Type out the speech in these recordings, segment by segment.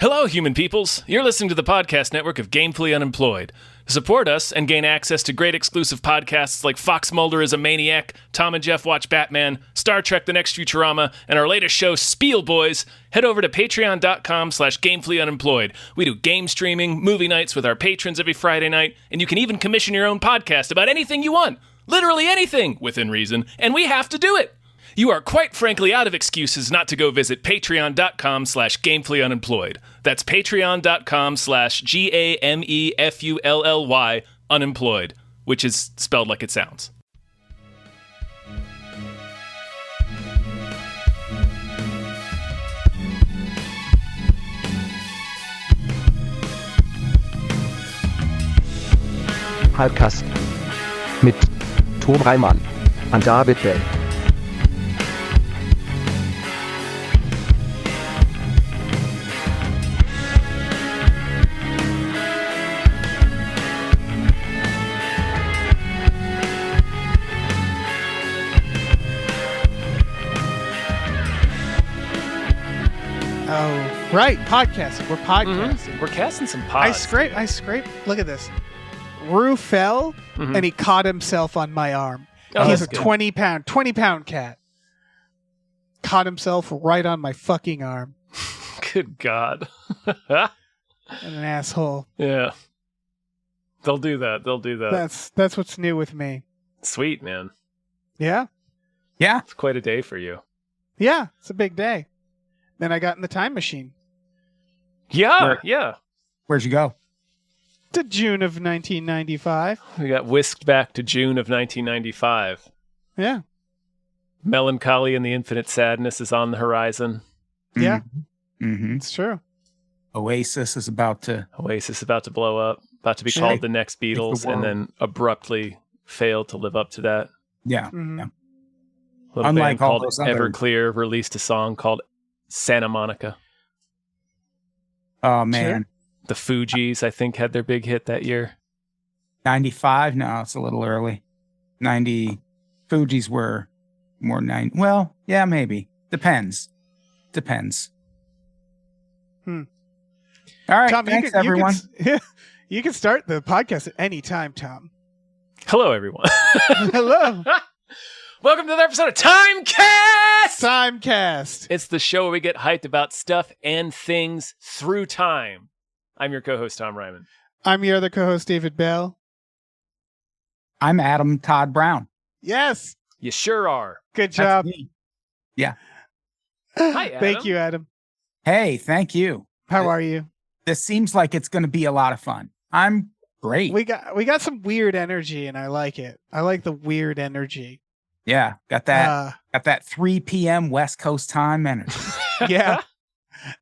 Hello, human peoples. You're listening to the podcast network of Gamefully Unemployed. To support us and gain access to great exclusive podcasts like Fox Mulder is a Maniac, Tom and Jeff Watch Batman, Star Trek The Next Futurama, and our latest show, Spiel Boys, head over to patreon.com/gamefullyunemployed. We do game streaming, movie nights with our patrons every Friday night, and you can even commission your own podcast about anything you want. Literally anything, within reason, and we have to do it. You are quite frankly out of excuses not to go visit patreon.com/gamefullyunemployed. That's patreon.com/GAMEFULLY unemployed, which is spelled like it sounds. TimeCast mit Tom Reimann und David Bell. Oh, right. Podcasting. We're podcasting. Mm-hmm. We're casting some pods. I scrape. Look at this. Rue fell and he caught himself on my arm. Oh, He's a good. 20 pound cat. Caught himself right on my fucking arm. Good God. And an asshole. Yeah. They'll do that. That's what's new with me. Sweet, man. Yeah? Yeah. It's quite a day for you. Yeah. It's a big day. Then I got in the time machine. Yeah, yeah. Where'd you go? To June of 1995. We got whisked back to June of 1995. Yeah. Melancholy and the infinite sadness is on the horizon. Yeah. Mm-hmm. It's true. Oasis is about to... Oasis about to blow up, about to be called the next Beatles, and then abruptly fail to live up to that. Yeah. Mhm. Yeah. Little Unlike band all called those other- Everclear released a song called Santa Monica. Oh, man. The Fugees, I think, had their big hit that year. 95? No, it's a little early. 90... Fugees were more 90... Well, yeah, maybe. Depends. Hmm. All right, Tom, thanks, everyone. You can start the podcast at any time, Tom. Hello, everyone. Hello. Welcome to another episode of TimeCast! TimeCast. It's the show where we get hyped about stuff and things through time. I'm your co-host, Tom Ryman. I'm your other co-host, David Bell. I'm Adam Todd Brown. Yes. You sure are. Good That's job. me. Yeah. Hi, Adam. Thank you, Adam. Hey, thank you. How are you? This seems like it's going to be a lot of fun. I'm great. We got some weird energy, and I like it. I like the weird energy. Yeah, got that 3 p.m. West Coast time energy. Yeah.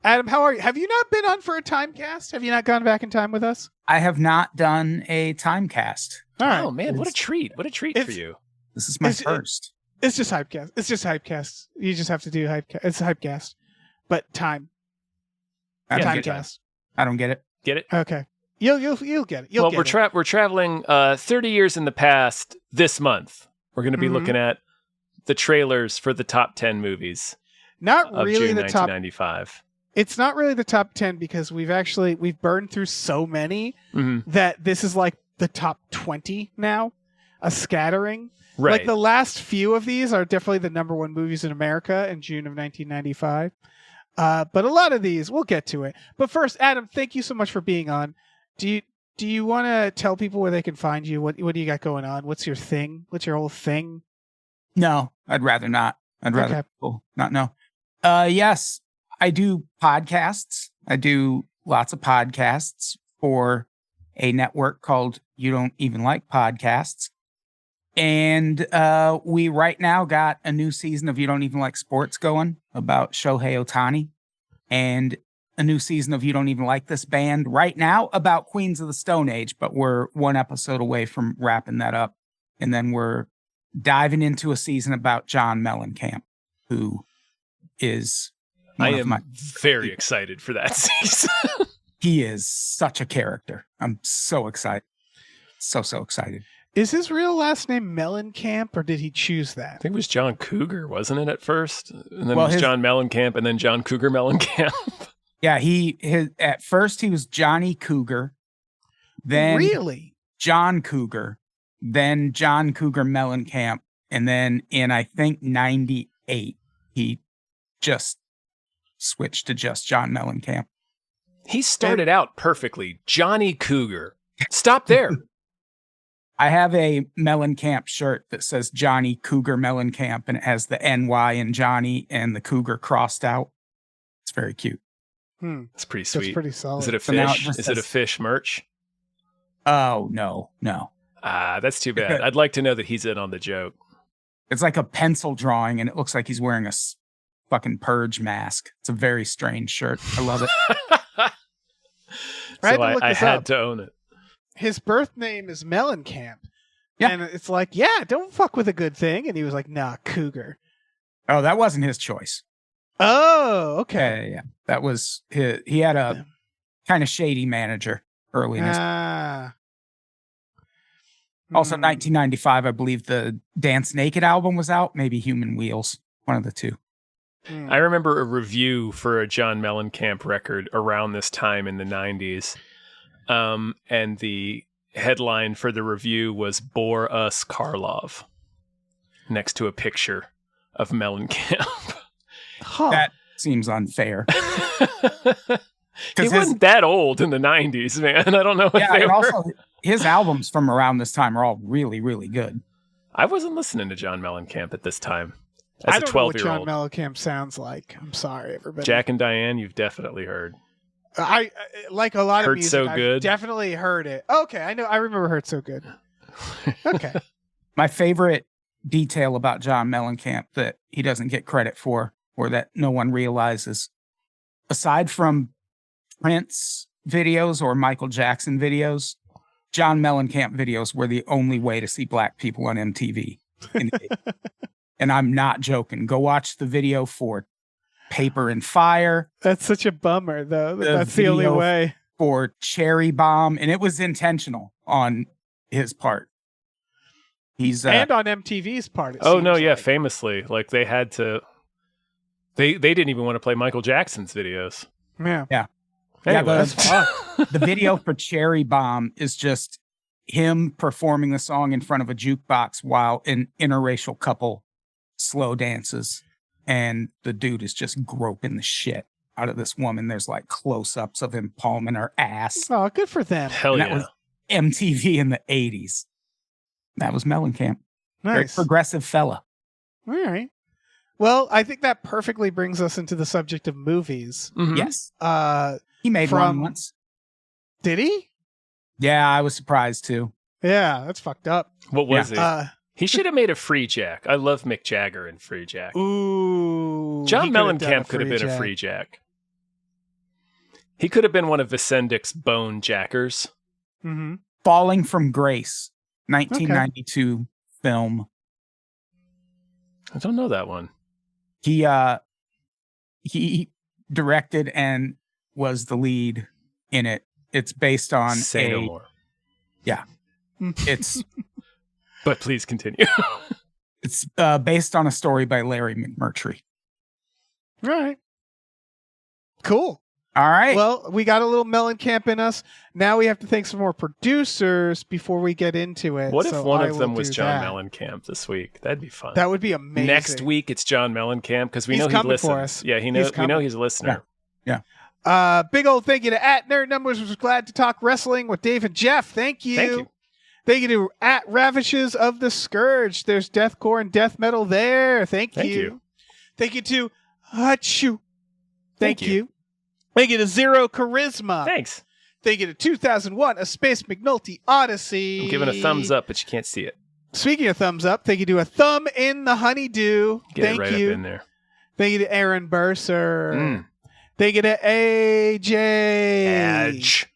Adam, how are you? Have you not been on for a TimeCast? Have you not gone back in time with us? I have not done a TimeCast. All right. Oh, man, what a treat. What a treat for you. This is my It's- first. It's just Hypecast. It's just Hypecast. You just have to do Hypecast. It's Hypecast. But time. Yeah, TimeCast. I don't get it. Get it? Okay. You'll get it. You'll Well, get it. we're traveling 30 years in the past this month. We're going to be Mhm. looking at the trailers for the top 10 movies Not of really June the top. 1995. It's not really the top 10 because we've burned through so many Mhm. that this is like the top 20 now. A scattering. Right. Like the last few of these are definitely the number one movies in America in June of 1995. But a lot of these, we'll get to it. But first, Adam, thank you so much for being on. Do you want to tell people where they can find you? What do you got going on? What's your thing? What's your whole thing? No, I'd rather not. I'd rather Okay. people not know. Yes, I do podcasts. I do lots of podcasts for a network called You Don't Even Like Podcasts. And we right now got a new season of You Don't Even Like Sports going about Shohei Ohtani, and a new season of You Don't Even Like This Band right now about Queens of the Stone Age, but we're one episode away from wrapping that up. And then we're diving into a season about John Mellencamp, who is I am very excited for that season. He is such a character. I'm so excited. So excited. Is his real last name Mellencamp, or did he choose that? I think it was John Cougar, wasn't it, at first? And then Well, it was John Mellencamp, and then John Cougar Mellencamp. Yeah, at first he was Johnny Cougar, then Really? John Cougar, then John Cougar Mellencamp, and then in I think 98 he just switched to just John Mellencamp. He started out perfectly. Johnny Cougar. Stop there. I have a Mellencamp shirt that says Johnny Cougar Mellencamp, and it has the NY in Johnny and the Cougar crossed out. It's very cute. It's pretty sweet. That's pretty solid. Is it a So now fish? it Is it a fish merch? Oh, no. That's too bad. I'd like to know that he's in on the joke. It's like a pencil drawing, and it looks like he's wearing a fucking purge mask. It's a very strange shirt. I love it. I had to own it. His birth name is Mellencamp. Yeah. And it's like, yeah, don't fuck with a good thing. And he was like, nah, Cougar. Oh, that wasn't his choice. Oh, okay. Yeah. That was he had a kind of shady manager early in his. Also, 1995, I believe the Dance Naked album was out. Maybe Human Wheels, one of the two. I remember a review for a John Mellencamp record around this time in the 90s. And the headline for the review was "Bore Us Karlov," next to a picture of Mellencamp. That seems unfair. He wasn't that old in the 90s, man. I don't know if they were. Also, his albums from around this time are all really, really good. I wasn't listening to John Mellencamp at this time. I As a don't know what 12-year-old. John Mellencamp sounds like. I'm sorry, everybody. Jack and Diane, you've definitely heard. I like a lot of Hurt music. So I've Good. definitely heard it. Okay, I know. I remember Hurt So Good. Okay. My favorite detail about John Mellencamp that he doesn't get credit for, or that no one realizes, aside from Prince videos or Michael Jackson videos, John Mellencamp videos were the only way to see black people on MTV. And I'm not joking. Go watch the video for Paper and Fire. That's such a bummer, though. That's the only video way. For Cherry Bomb, and it was intentional on his part. He's and on MTV's part. Oh no, yeah, like. famously, like they had to. They didn't even want to play Michael Jackson's videos. Yeah. Anyway, the video for Cherry Bomb is just him performing the song in front of a jukebox while an interracial couple slow dances, and the dude is just groping the shit out of this woman. There's like close-ups of him palming her ass. Oh, good for them. Hell And yeah. that was MTV in the 80s. That was Mellencamp. Very Nice. progressive fella. All right. Well, I think that perfectly brings us into the subject of movies. Mhm. Yes. Uh, He made one From- once. did he? Yeah, I was surprised too. Yeah, that's fucked up. What was it? He He should have made a Free Jack. I love Mick Jagger and Free Jack. Ooh. John he could have done Mellencamp could have been a Free Jack. He could have been one of Vicendic's Bone Jackers. Mm-hmm. Falling from Grace, 1992 film. I don't know that one. He directed and was the lead in it. It's based on Say no more. It's But please continue. it's based on a story by Larry McMurtry. All right. Cool. All right. Well, we got a little Mellencamp in us. Now we have to thank some more producers before we get into it. What if so one I of them will was do John that. Mellencamp this week? That'd be fun. That would be amazing. Next week it's John Mellencamp because we He's know he coming listens. for us. Yeah, we know he's a listener. Big old thank you to @NerdNumbers was glad to talk wrestling with Dave and Jeff. Thank you. Thank you. Thank you to @Ravishes of the Scourge. There's deathcore and death metal there. Thank you. Thank you to Hachu. Thank you. Thank you to Zero Charisma. Thanks. Thank you to 2001, A Space McNulty Odyssey. I'm giving a thumbs up, but you can't see it. Speaking of thumbs up, thank you to A Thumb in the Honeydew. Get Thank it right you. up in there. Thank you to Aaron Burser. Mm. Thank you to AJ. Edge.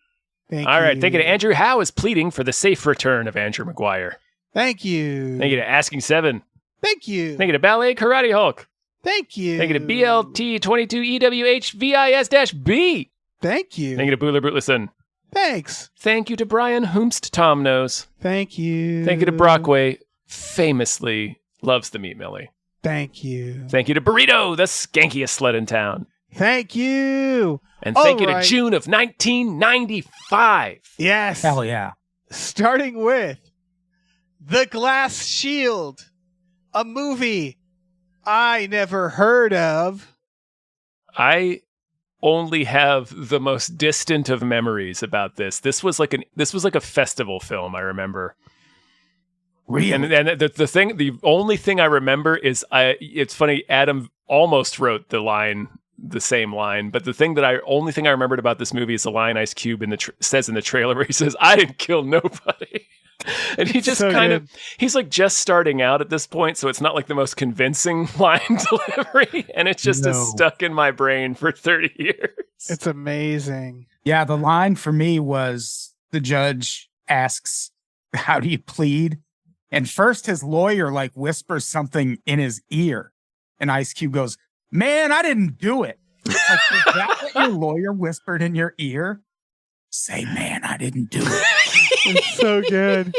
Thank All right. you. Thank you to Andrew Howe is pleading for the safe return of Andrew McGuire. Thank you. Thank you to Asking Seven. Thank you. Thank you to Ballet Karate Hulk. Thank you. Thank you to BLT22EWHVIS-B. Thank you. Thank you to Booler Brutlison. Thanks. Thank you to Brian Hoomst Tomnose. Thank you. Thank you to Brockway, famously loves the Meat Millie. Thank you. Thank you to Burrito, the skankiest sled in town. Thank you. And thank you to Alright. June of 1995. Yes. Hell yeah. Starting with The Glass Shield, a movie I never heard of. I only have the most distant of memories about this. This was like a festival film, I remember. Really? And the only thing I remember is it's funny, Adam almost wrote the same line, but the only thing I remembered about this movie is the line Ice Cube says in the trailer where he says, "I didn't kill nobody." And he just So he's like just starting out at this point, so it's not like the most convincing line delivery, and it just is stuck in my brain for 30 years. It's amazing. Yeah, the line for me was the judge asks, "How do you plead?" And first his lawyer like whispers something in his ear, and Ice Cube goes, "Man, I didn't do it." It's like, is that what your lawyer whispered in your ear? Say, "Man, I didn't do it." It's so good.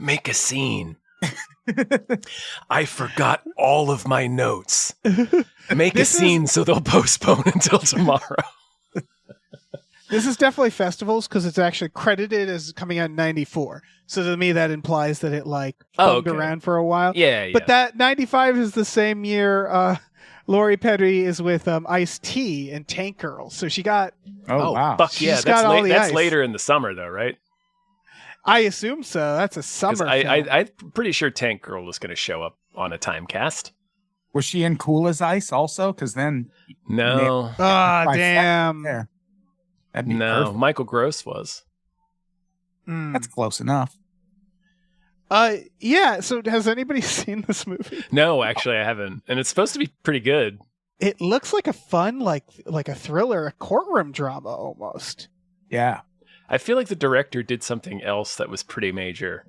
Make a scene. I forgot all of my notes. Make a scene so they'll postpone until tomorrow. This is definitely festivals because it's actually credited as coming out in 94. So to me, that implies that it bummed around for a while. Yeah. But that 95 is the same year Lori Petty is with Ice-T and Tank Girl. So she got... Oh, wow. Fuck yeah. She's got all the That's ice. later in the summer, though, right? I assume so. That's a summer film. I'm pretty sure Tank Girl was going to show up on a TimeCast. Was she in Cool as Ice also? Because then... No. Ah, damn. There. That'd be No, perfect. Michael Gross was. Mm. That's close enough. Yeah, so has anybody seen this movie? No, actually, I haven't. And it's supposed to be pretty good. It looks like a fun, like a thriller, a courtroom drama almost. Yeah. I feel like the director did something else that was pretty major.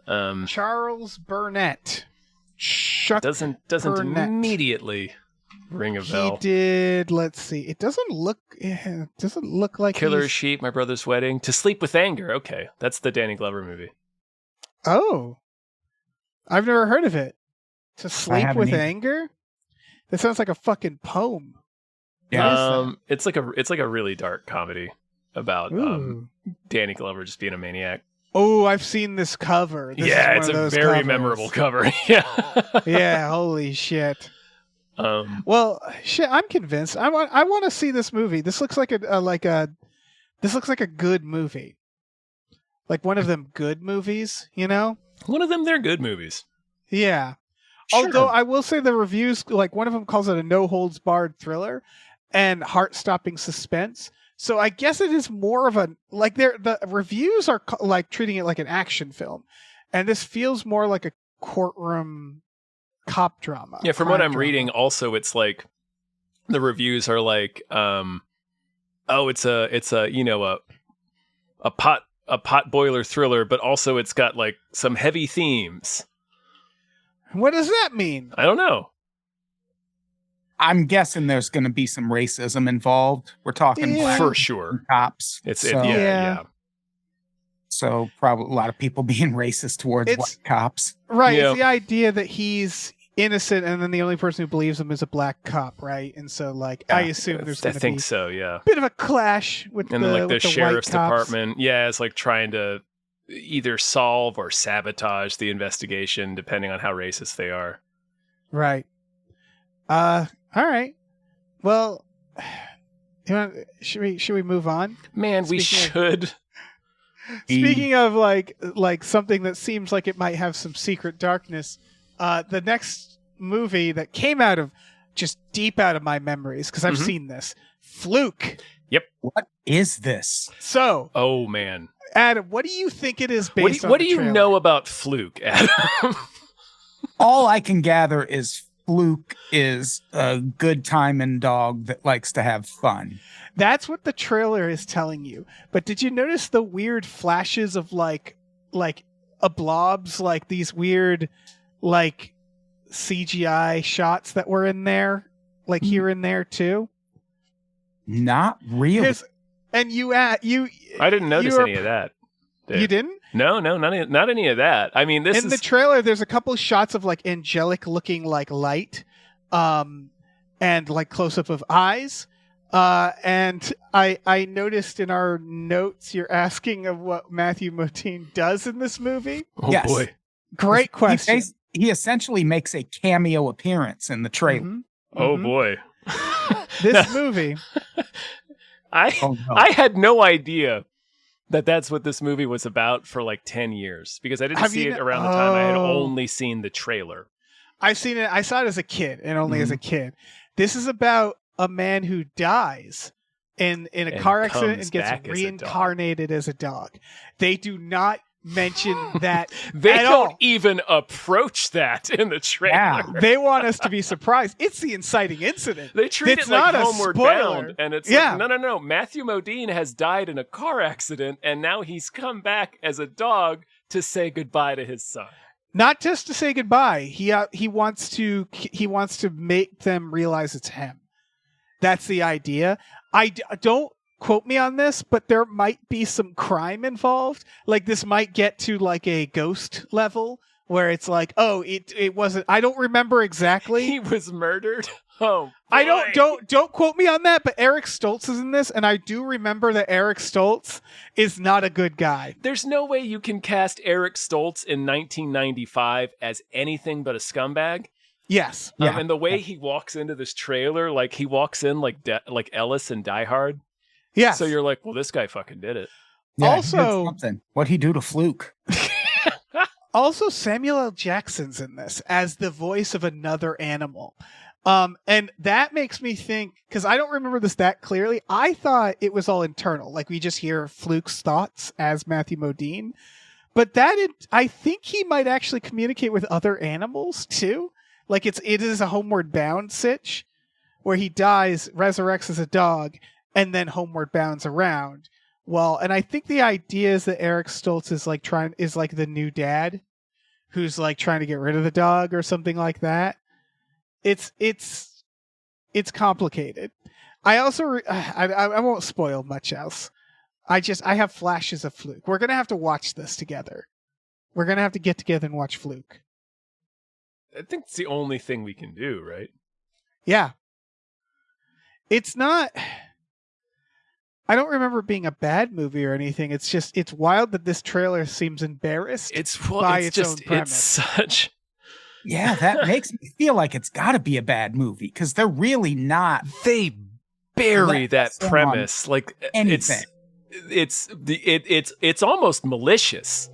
Charles Burnett. Chuck Doesn't Burnett. immediately ring a bell. He did. Let's see. It doesn't look like Killer he's- Sheep, My Brother's Wedding, To Sleep with Anger. Okay, that's the Danny Glover movie. Oh, I've never heard of it. To Sleep haven't with either. Anger. That sounds like a fucking poem. Yeah. What is It's like a really dark comedy about Ooh. Danny Glover just being a maniac. Oh, I've seen this cover. This is Yeah, one it's of a those very covers. memorable cover. Yeah. Yeah, holy shit. Well, shit, I'm convinced. I want to see this movie. This looks like this looks like a good movie. Like one of them good movies, you know? One of them, they're good movies. Yeah. Sure. Although I will say the reviews, like one of them calls it a no holds barred thriller and heart stopping suspense. So I guess it is more of a the reviews are like treating it like an action film, and this feels more like a courtroom cop drama. Yeah, from crime what I'm drama. reading, also it's like the reviews are like, it's a pot boiler thriller, but also it's got like some heavy themes. What does that mean? I don't know. I'm guessing there's going to be some racism involved. We're talking Yeah. black For sure. cops. Yeah. Yeah. So probably a lot of people being racist towards It's- white cops. Right, Yeah. it's the idea that he's innocent, and then the only person who believes him is a black cop, right? And so, like, I assume there's I going to think be so, yeah. a bit of a clash with And then like the with sheriff's white cops. department, yeah, it's like trying to either solve or sabotage the investigation, depending on how racist they are. Right. All right. Well, should we move on? Man, we Speaking should. Speaking of like something that seems like it might have some secret darkness, the next movie that came out of just deep out of my memories because I've Mhm. seen this, Fluke. What is this? So, Oh man, Adam, what do you think it is based on? what the do you trailer? know about Fluke, Adam? All I can gather is Fluke is a good time and dog that likes to have fun. That's what the trailer is telling you. But did you notice the weird flashes of like a blobs, like these weird like CGI shots that were in there, like here and there too? Not really. Here's- And you I didn't notice you're- any of that. Dave. You didn't? No, not any of that. I mean, this In is the trailer, there's a couple shots of like angelic looking like light. and like close up of eyes. And I noticed in our notes you're asking of what Matthew Modine does in this movie. Oh Yes. boy. Great question. He essentially makes a cameo appearance in the trailer. Mhm. Oh Mhm. boy. This movie. Oh, no. I had no idea that that's what this movie was about for like 10 years because I didn't Have see you it kn- around the time I had Oh. only seen the trailer. I've seen it. I saw it as a kid and only as a kid. This is about a man who dies in a And car accident comes and gets back as a dog. reincarnated as a dog. They do not mention that They at don't all. even approach that in the trailer. Yeah. They want us to be surprised. It's the inciting incident. They treat It's it like not a Homeward spoiler. Bound, and it's Yeah. like, no. Matthew Modine has died in a car accident, and now he's come back as a dog to say goodbye to his son. Not just to say goodbye. He wants to make them realize it's him. That's the idea. Don't quote me on this, but there might be some crime involved. Like this might get to like a ghost level where it's like, oh, it wasn't. I don't remember exactly. He was murdered. Oh, I boy. don't quote me on that, but Eric Stoltz is in this, and I do remember that Eric Stoltz is not a good guy. There's no way you can cast Eric Stoltz in 1995 as anything but a scumbag. Yes. Yeah. And the way he walks into this trailer, like he walks in like Ellis and Die Hard. Yeah. So you're like, well, this guy fucking did it. Yeah, he did Also- something. What'd he do to Fluke? Also, Samuel L. Jackson's in this as the voice of another animal. And that makes me think, because I don't remember this that clearly, I thought it was all internal. Like we just hear Fluke's thoughts as Matthew Modine. But I think he might actually communicate with other animals too. Like it is a Homeward Bound sitch where he dies, resurrects as a dog, and then Homeward Bounds around. Well, and I think the idea is that Eric Stoltz is like the new dad who's like trying to get rid of the dog or something like that. It's complicated. I also I won't spoil much else. I have flashes of Fluke. We're gonna have to watch this together. We're gonna have to get together and watch Fluke. I think it's the only thing we can do, right? Yeah. It's not. I don't remember it being a bad movie or anything. It's just it's wild that this trailer seems embarrassed. By its own premise. it's such. Yeah, that makes me feel like it's got to be a bad movie because they're really not They bury Let that someone premise like anything. it's almost malicious.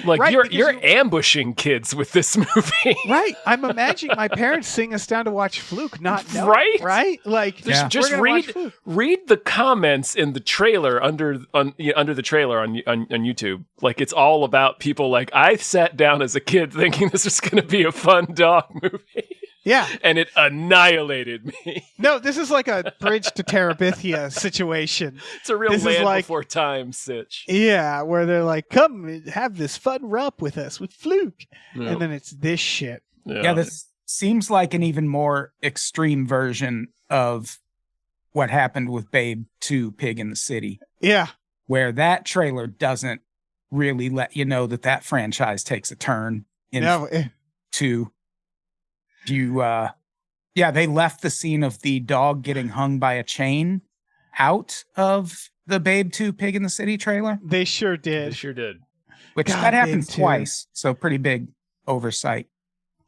Like Right, you're because ambushing kids with this movie. Right. I'm imagining my parents sitting us down to watch Fluke, not knowing, Right? Right? Like Yeah. Just we're gonna watch read Fluke. read the comments in the trailer under the trailer on YouTube. Like it's all about people like I sat down as a kid thinking this was going to be a fun dog movie, Yeah. and it annihilated me. No, this is like a Bridge to Terabithia situation. It's a real This is Land like- Before Time sitch. Yeah, where they're like, come and have this fun romp with us with Fluke. Yeah. And then it's this shit. Yeah, this seems like an even more extreme version of what happened with Babe 2 Pig in the City, Yeah. where that trailer doesn't really let you know that franchise takes a turn in No, 2. They left the scene of the dog getting hung by a chain out of the Babe 2 Pig in the City trailer, they sure They did. sure did. which God, that happens Babe 2. twice. So pretty big oversight.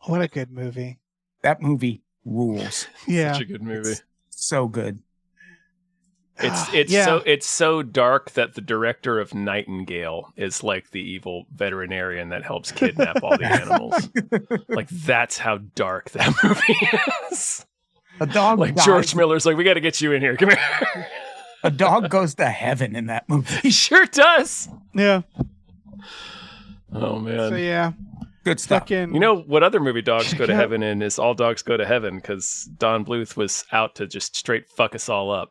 What a good movie. That movie rules. Yeah. Such a good movie. It's so good. It's so dark that the director of Nightingale is like the evil veterinarian that helps kidnap all the animals. Like that's how dark that movie is. A dog Like dies- George Miller's like, we got to get you in here. Come here. A dog goes to heaven in that movie. He sure does. Yeah. Oh man. So yeah. Good stuff. Fucking You know what other movie dogs Check go to out- heaven in is All Dogs Go to Heaven because Don Bluth was out to just straight fuck us all up.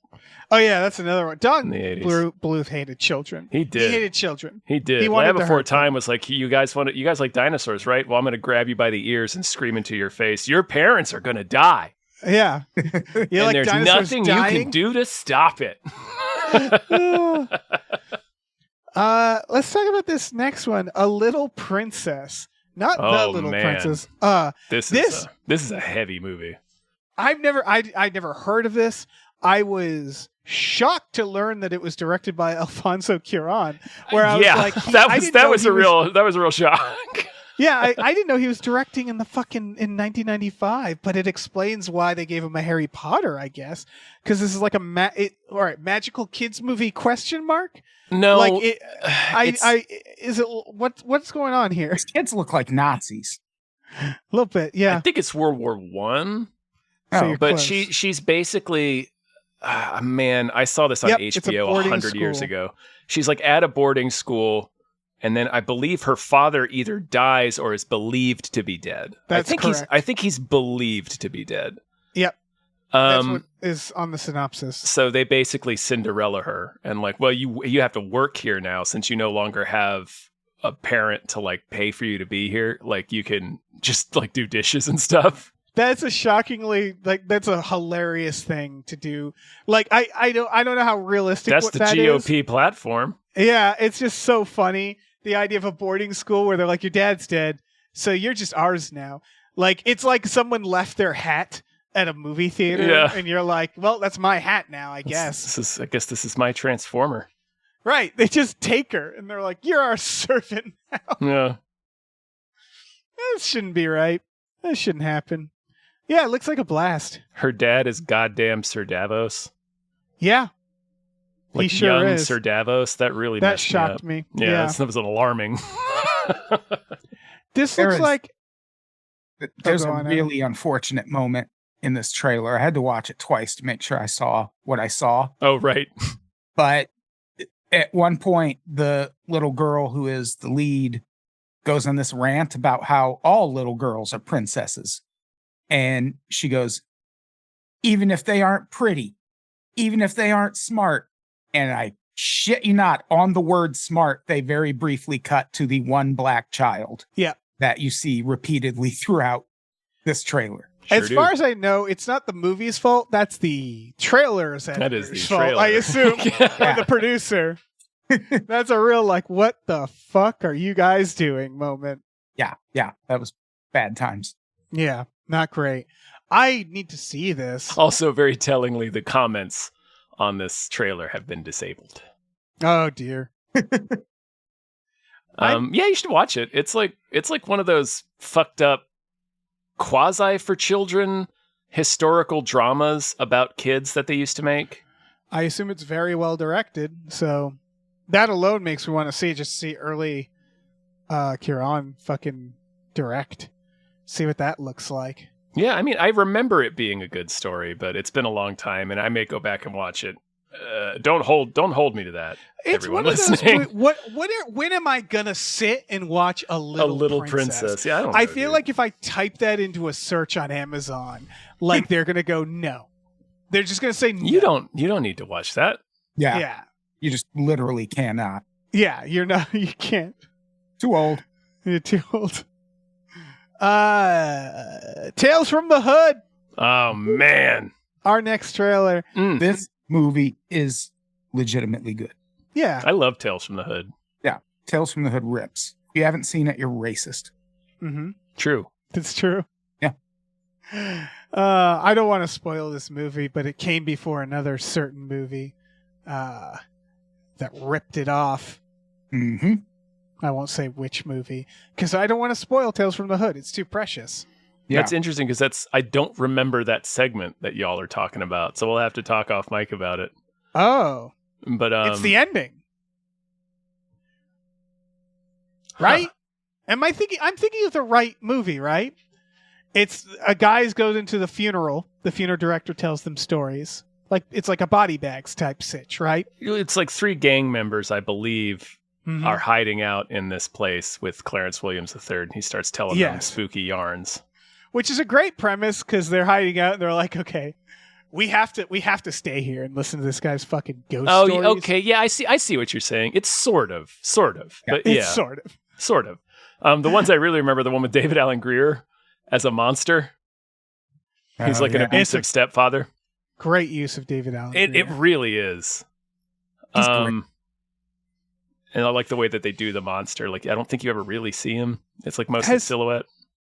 Oh yeah, that's another one. Don In the 80s. Bluth hated children. He did. He hated children. He did. He wanted Land to Before hurt them. Time was like, you guys like dinosaurs, right? Well, I'm going to grab you by the ears and scream into your face. Your parents are going to die. Yeah. You And like there's dinosaurs nothing you dying? can do to stop it. Let's talk about this next one. A Little Princess. Not the Oh, Little man. Princess. This is a heavy movie. I never heard of this. I was shocked to learn that it was directed by Alfonso Cuarón. Where I was like, that was a real shock. Yeah, I didn't know he was directing in 1995, but it explains why they gave him a Harry Potter, I guess, because this is like magical kids movie ? No, like what's going on here? These kids look like Nazis. A little bit, yeah. I think it's World War One. So but close. she's basically, man, I saw this on HBO 100 years ago. She's like at a boarding school. And then I believe her father either dies or is believed to be dead. That's correct. I think he's believed to be dead. Yep. That's what is on the synopsis. So they basically Cinderella her and like, well, you have to work here now since you no longer have a parent to like pay for you to be here. Like you can just like do dishes and stuff. That's a hilarious thing to do. Like I don't know how realistic that's the GOP platform. Yeah, it's just so funny. The idea of a boarding school where they're like, your dad's dead, so you're just ours now. Like, it's like someone left their hat at a movie theater, and you're like, well, that's my hat now, I guess. I guess this is my transformer. Right. They just take her, and they're like, you're our servant now. Yeah. That shouldn't be right. That shouldn't happen. Yeah, it looks like a blast. Her dad is goddamn Sir Davos. Yeah. Like he sure young is. Sir Davos, that really that messed shocked me. me. Yeah, that was alarming. This looks like there's a really unfortunate moment in this trailer. I had to watch it twice to make sure I saw what I saw. Oh, right. But at one point, the little girl who is the lead goes on this rant about how all little girls are princesses. And she goes, even if they aren't pretty, even if they aren't smart. And I shit you not, on the word smart, they very briefly cut to the one black child. Yeah. That you see repeatedly throughout this trailer. As far as I know, it's not the movie's fault. That's the trailer's editor's fault, I assume, or the producer. That's a real, like, what the fuck are you guys doing moment. Yeah. That was bad times. Yeah, not great. I need to see this. Also, very tellingly, the comments on this trailer have been disabled. Oh dear. Yeah, you should watch it. It's like one of those fucked up quasi for children historical dramas about kids that they used to make. I assume it's very well directed, so that alone makes me want to see early Cuarón fucking direct. See what that looks like. Yeah, I mean, I remember it being a good story, but it's been a long time, and I may go back and watch it. Don't hold me to that. It's everyone one of listening. Those, when am I gonna sit and watch a little princess? Yeah, I feel like if I type that into a search on Amazon, like they're gonna go no. They're just gonna say no. You don't need to watch that. Yeah. You just literally cannot. Yeah, you can't. Too old. You're too old. Tales from the Hood. Oh man. Our next trailer. This movie is legitimately good. Yeah. I love Tales from the Hood. Yeah. Tales from the Hood rips. If you haven't seen it, you're racist. Mm-hmm. True. It's true. Yeah. I don't want to spoil this movie, but it came before another certain movie that ripped it off. Mm-hmm. I won't say which movie because I don't want to spoil Tales from the Hood. It's too precious. Yeah. That's interesting because I don't remember that segment that y'all are talking about, so we'll have to talk off mic about it. Oh, but it's the ending, right? Am I thinking? I'm thinking of the right movie, right? It's a guy goes into the funeral. The funeral director tells them stories. Like it's like a body bags type sitch, right? It's like 3 gang members, I believe. Mm-hmm. Are hiding out in this place with Clarence Williams III, and he starts telling them spooky yarns. Which is a great premise because they're hiding out and they're like, okay, we have to stay here and listen to this guy's fucking ghost stories. Oh, okay, yeah, I see what you're saying. It's sort of, yeah, but yeah, sort of. The ones I really remember, the one with David Alan Grier as a monster. He's like an abusive stepfather. Great use of David Alan Grier. It really is. He's great. And I like the way that they do the monster. Like, I don't think you ever really see him. It's like mostly silhouette.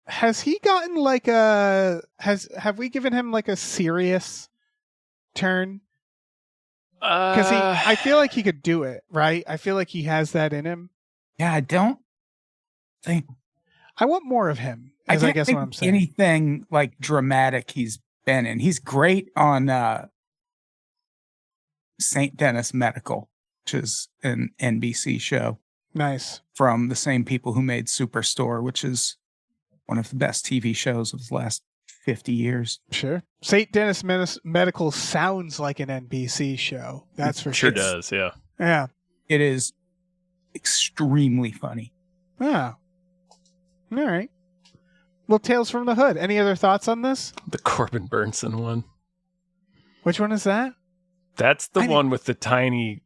has he gotten like have we given him like a serious turn? Because I feel like he could do it, right? I feel like he has that in him. Yeah, I don't think I want more of him. I I can't guess think what I'm saying. anything like dramatic he's been in. He's great on St. Denis Medical, which is an NBC show Nice. from the same people who made Superstore, which is one of the best TV shows of the last 50 years. Sure. St. Denis Medical sounds like an NBC show. That's for Sure sure. does, yeah. Yeah. It is extremely funny. Oh. All right. Well, Tales from the Hood. Any other thoughts on this? The Corbin Burnson one. Which one is that? That's the one with the tiny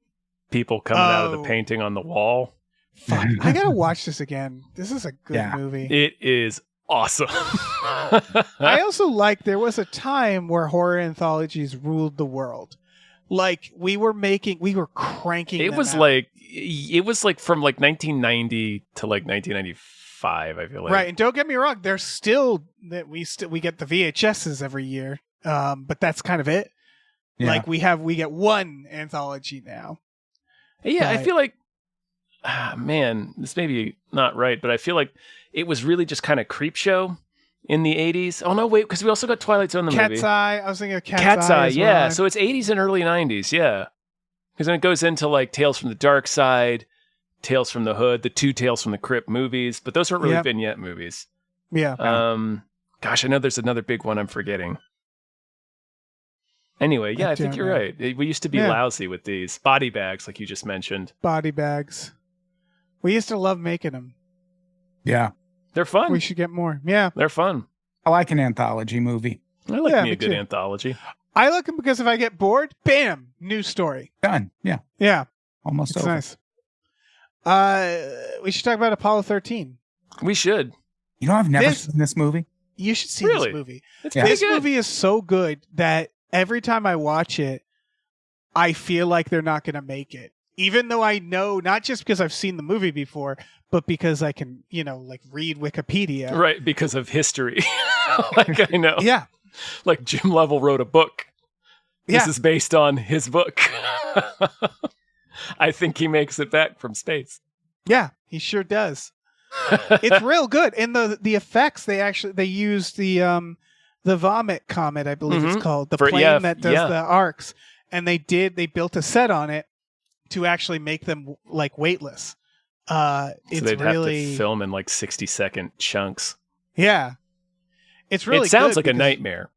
people coming out of the Oh. painting on the wall. Fuck. I gotta watch this again. This is a good Yeah. movie. It is awesome. I also like there was a time where horror anthologies ruled the world. Like we were cranking. It them was out. like from like 1990 to like 1995. I feel like Right, and don't get me wrong. There's still that we get the VHSs every year, but that's kind of it. Yeah. Like we get one anthology now. Yeah, I But- feel like, man, this may be not right, but I feel like it was really just kind of creep show in the 80s. Oh no, wait, because we also got Twilight Zone the Cat's movie. Eye. I was thinking of Cat's Eye, as yeah. well. So it's 80s and early 90s, yeah. Because then it goes into like Tales from the Dark Side, Tales from the Hood, the two Tales from the Crypt movies, but those weren't really Yep. vignette movies. Yeah. Gosh, I know there's another big one I'm forgetting. Anyway, yeah, I think don't you're know. right. We used to be Yeah. lousy with these body bags, like you just mentioned. Body bags. We used to love making them. Yeah. They're fun. We should get more. Yeah. They're fun. I like an anthology movie. I like Yeah, me a me good too. anthology. I like them because if I get bored, bam, new story. Done. Yeah. Yeah, Almost it's over. nice. We should talk about Apollo 13. We should. You know, I've never This- seen this movie. You should see Really? this movie. It's Yeah. pretty This good. movie is so good that every time I watch it, I feel like they're not going to make it. Even though I know, not just because I've seen the movie before, but because I can, like read Wikipedia. Right, because of history. Like I know. Yeah. Like Jim Lovell wrote a book. This Yeah. is based on his book. I think he makes it back from space. Yeah, he sure does. It's real good. And the effects, they used the Vomit Comet, I believe Mhm. it's called, the For- plane yeah, that does yeah. the arcs. And they built a set on it to actually make them like weightless. So It's they'd really have to film in like 60-second chunks. Yeah. It's really it sounds good like a because- nightmare.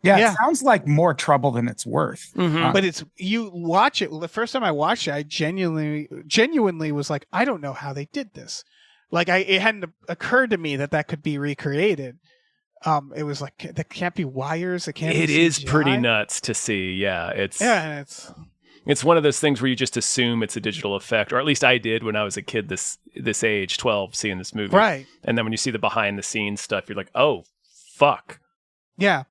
Yeah, Yeah. It sounds like more trouble than it's worth. Mhm. But you watch it. The first time I watched it, I genuinely was like, I don't know how they did this. Like it hadn't occurred to me that could be recreated. It was like that can't be wires. It can't. It be is CGI. pretty nuts to see. Yeah, it's Yeah, and it's one of those things where you just assume it's a digital effect, or at least I did when I was a kid this age, 12, seeing this movie. right. And then when you see the behind the scenes stuff, you're like, oh, fuck. Yeah.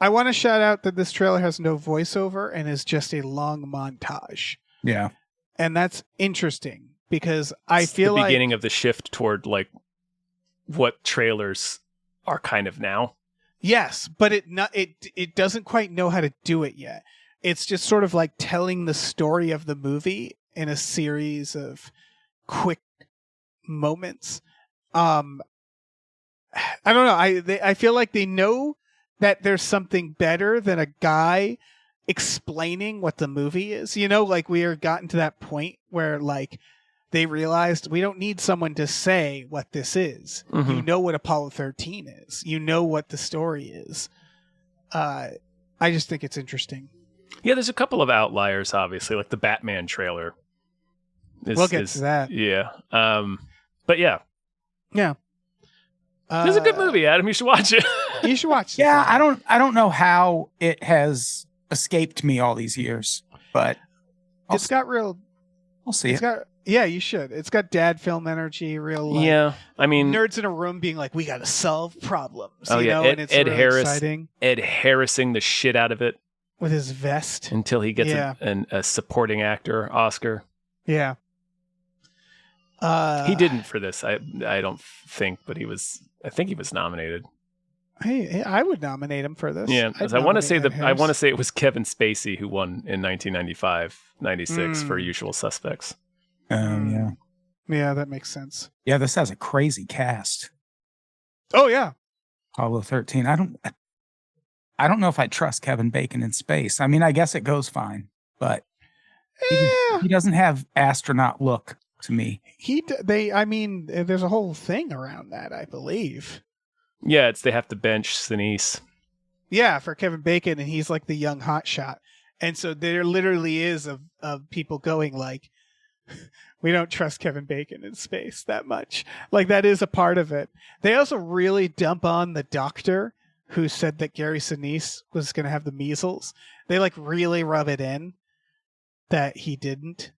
I want to shout out that this trailer has no voiceover and is just a long montage, Yeah. and that's interesting because I It's feel the like beginning of the shift toward like what trailers are kind of now. yes, but it doesn't quite know how to do it yet. It's just sort of like telling the story of the movie in a series of quick moments. I don't know. I feel like they know that there's something better than a guy explaining what the movie is. Like we are gotten to that point where like they realized we don't need someone to say what this is. Mhm. You know what Apollo 13 is. You know what the story is. I just think it's interesting. Yeah, there's a couple of outliers, obviously, like the Batman trailer. We'll get to that. Yeah. But yeah, Yeah. it's a good movie, Adam. You should watch it. You should watch this. Yeah, I don't know how it has escaped me all these years, but It's got real. I'll see It's it. got. Yeah, you should. It's got dad film energy. Real. Like, Yeah. I mean, nerds in a room being like, "We got to solve problems." Oh, you yeah. know, Ed- and it's Ed really Harris. exciting Ed Harrising the shit out of it with his vest. until he gets Yeah. a supporting actor Oscar. Yeah. He didn't for this. I don't think, but I think he was nominated. Hey, I would nominate him for this. Yeah, I'd I want to say nominate Ed I want to Harris. say it was Kevin Spacey who won in 1995-96 for Usual Suspects. Yeah. Yeah, that makes sense. Yeah, this has a crazy cast. Oh yeah. Apollo 13. I don't know if I trust Kevin Bacon in space. I mean, I guess it goes fine, but Yeah. he doesn't have astronaut look to me. There's a whole thing around that, I believe. Yeah, they have to bench Sinise. Yeah, for Kevin Bacon, and he's like the young hotshot. And so there literally is of people going like, we don't trust Kevin Bacon in space that much. Like, that is a part of it. They also really dump on the doctor who said that Gary Sinise was going to have the measles. They like really rub it in that he didn't.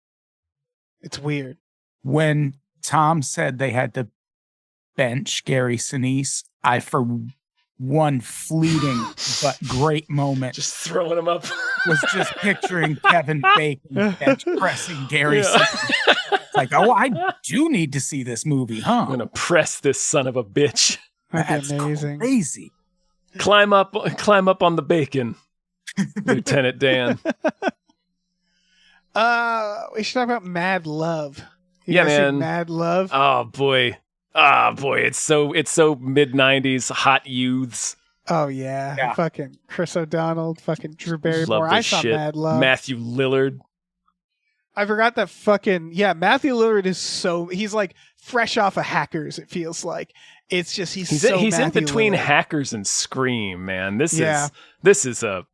It's weird. When Tom said they had to bench Gary Sinise, I, for one fleeting but great moment, Just throwing him up. was just picturing Kevin Bacon bench pressing Gary Sinise. It's like, oh, I do need to see this movie, huh? I'm going to press this son of a bitch. That'd be That's amazing. crazy. Climb up on the bacon, Lieutenant Dan. We should talk about Mad Love. You Yeah, guys see man. Mad Love. Oh boy, it's so mid '90s hot youths. Oh yeah. Yeah. Fucking Chris O'Donnell, fucking Drew Love Barrymore. this I saw shit. Mad Love. Matthew Lillard. I forgot that Matthew Lillard is he's like fresh off of Hackers, it feels like. It's just he's in Matthew between Lillard. Hackers and Scream, man. This Yeah. is a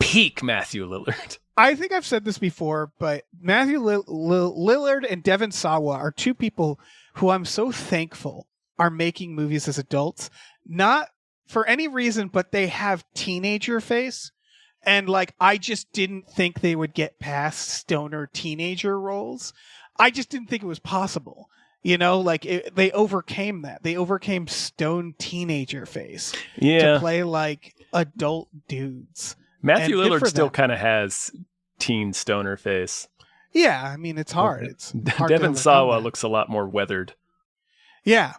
peak Matthew Lillard. I think I've said this before, but Matthew Lillard and Devon Sawa are two people who I'm so thankful are making movies as adults. Not for any reason, but they have teenager face. And like, I just didn't think they would get past stoner teenager roles. I just didn't think it was possible. You know, like they overcame that. They overcame stone teenager face Yeah, to play like adult dudes. Matthew and good Lillard for still them. kind of has teen stoner face. Yeah, I mean, it's hard. It's hard to Devon overcome Sawa that. looks a lot more weathered. Yeah,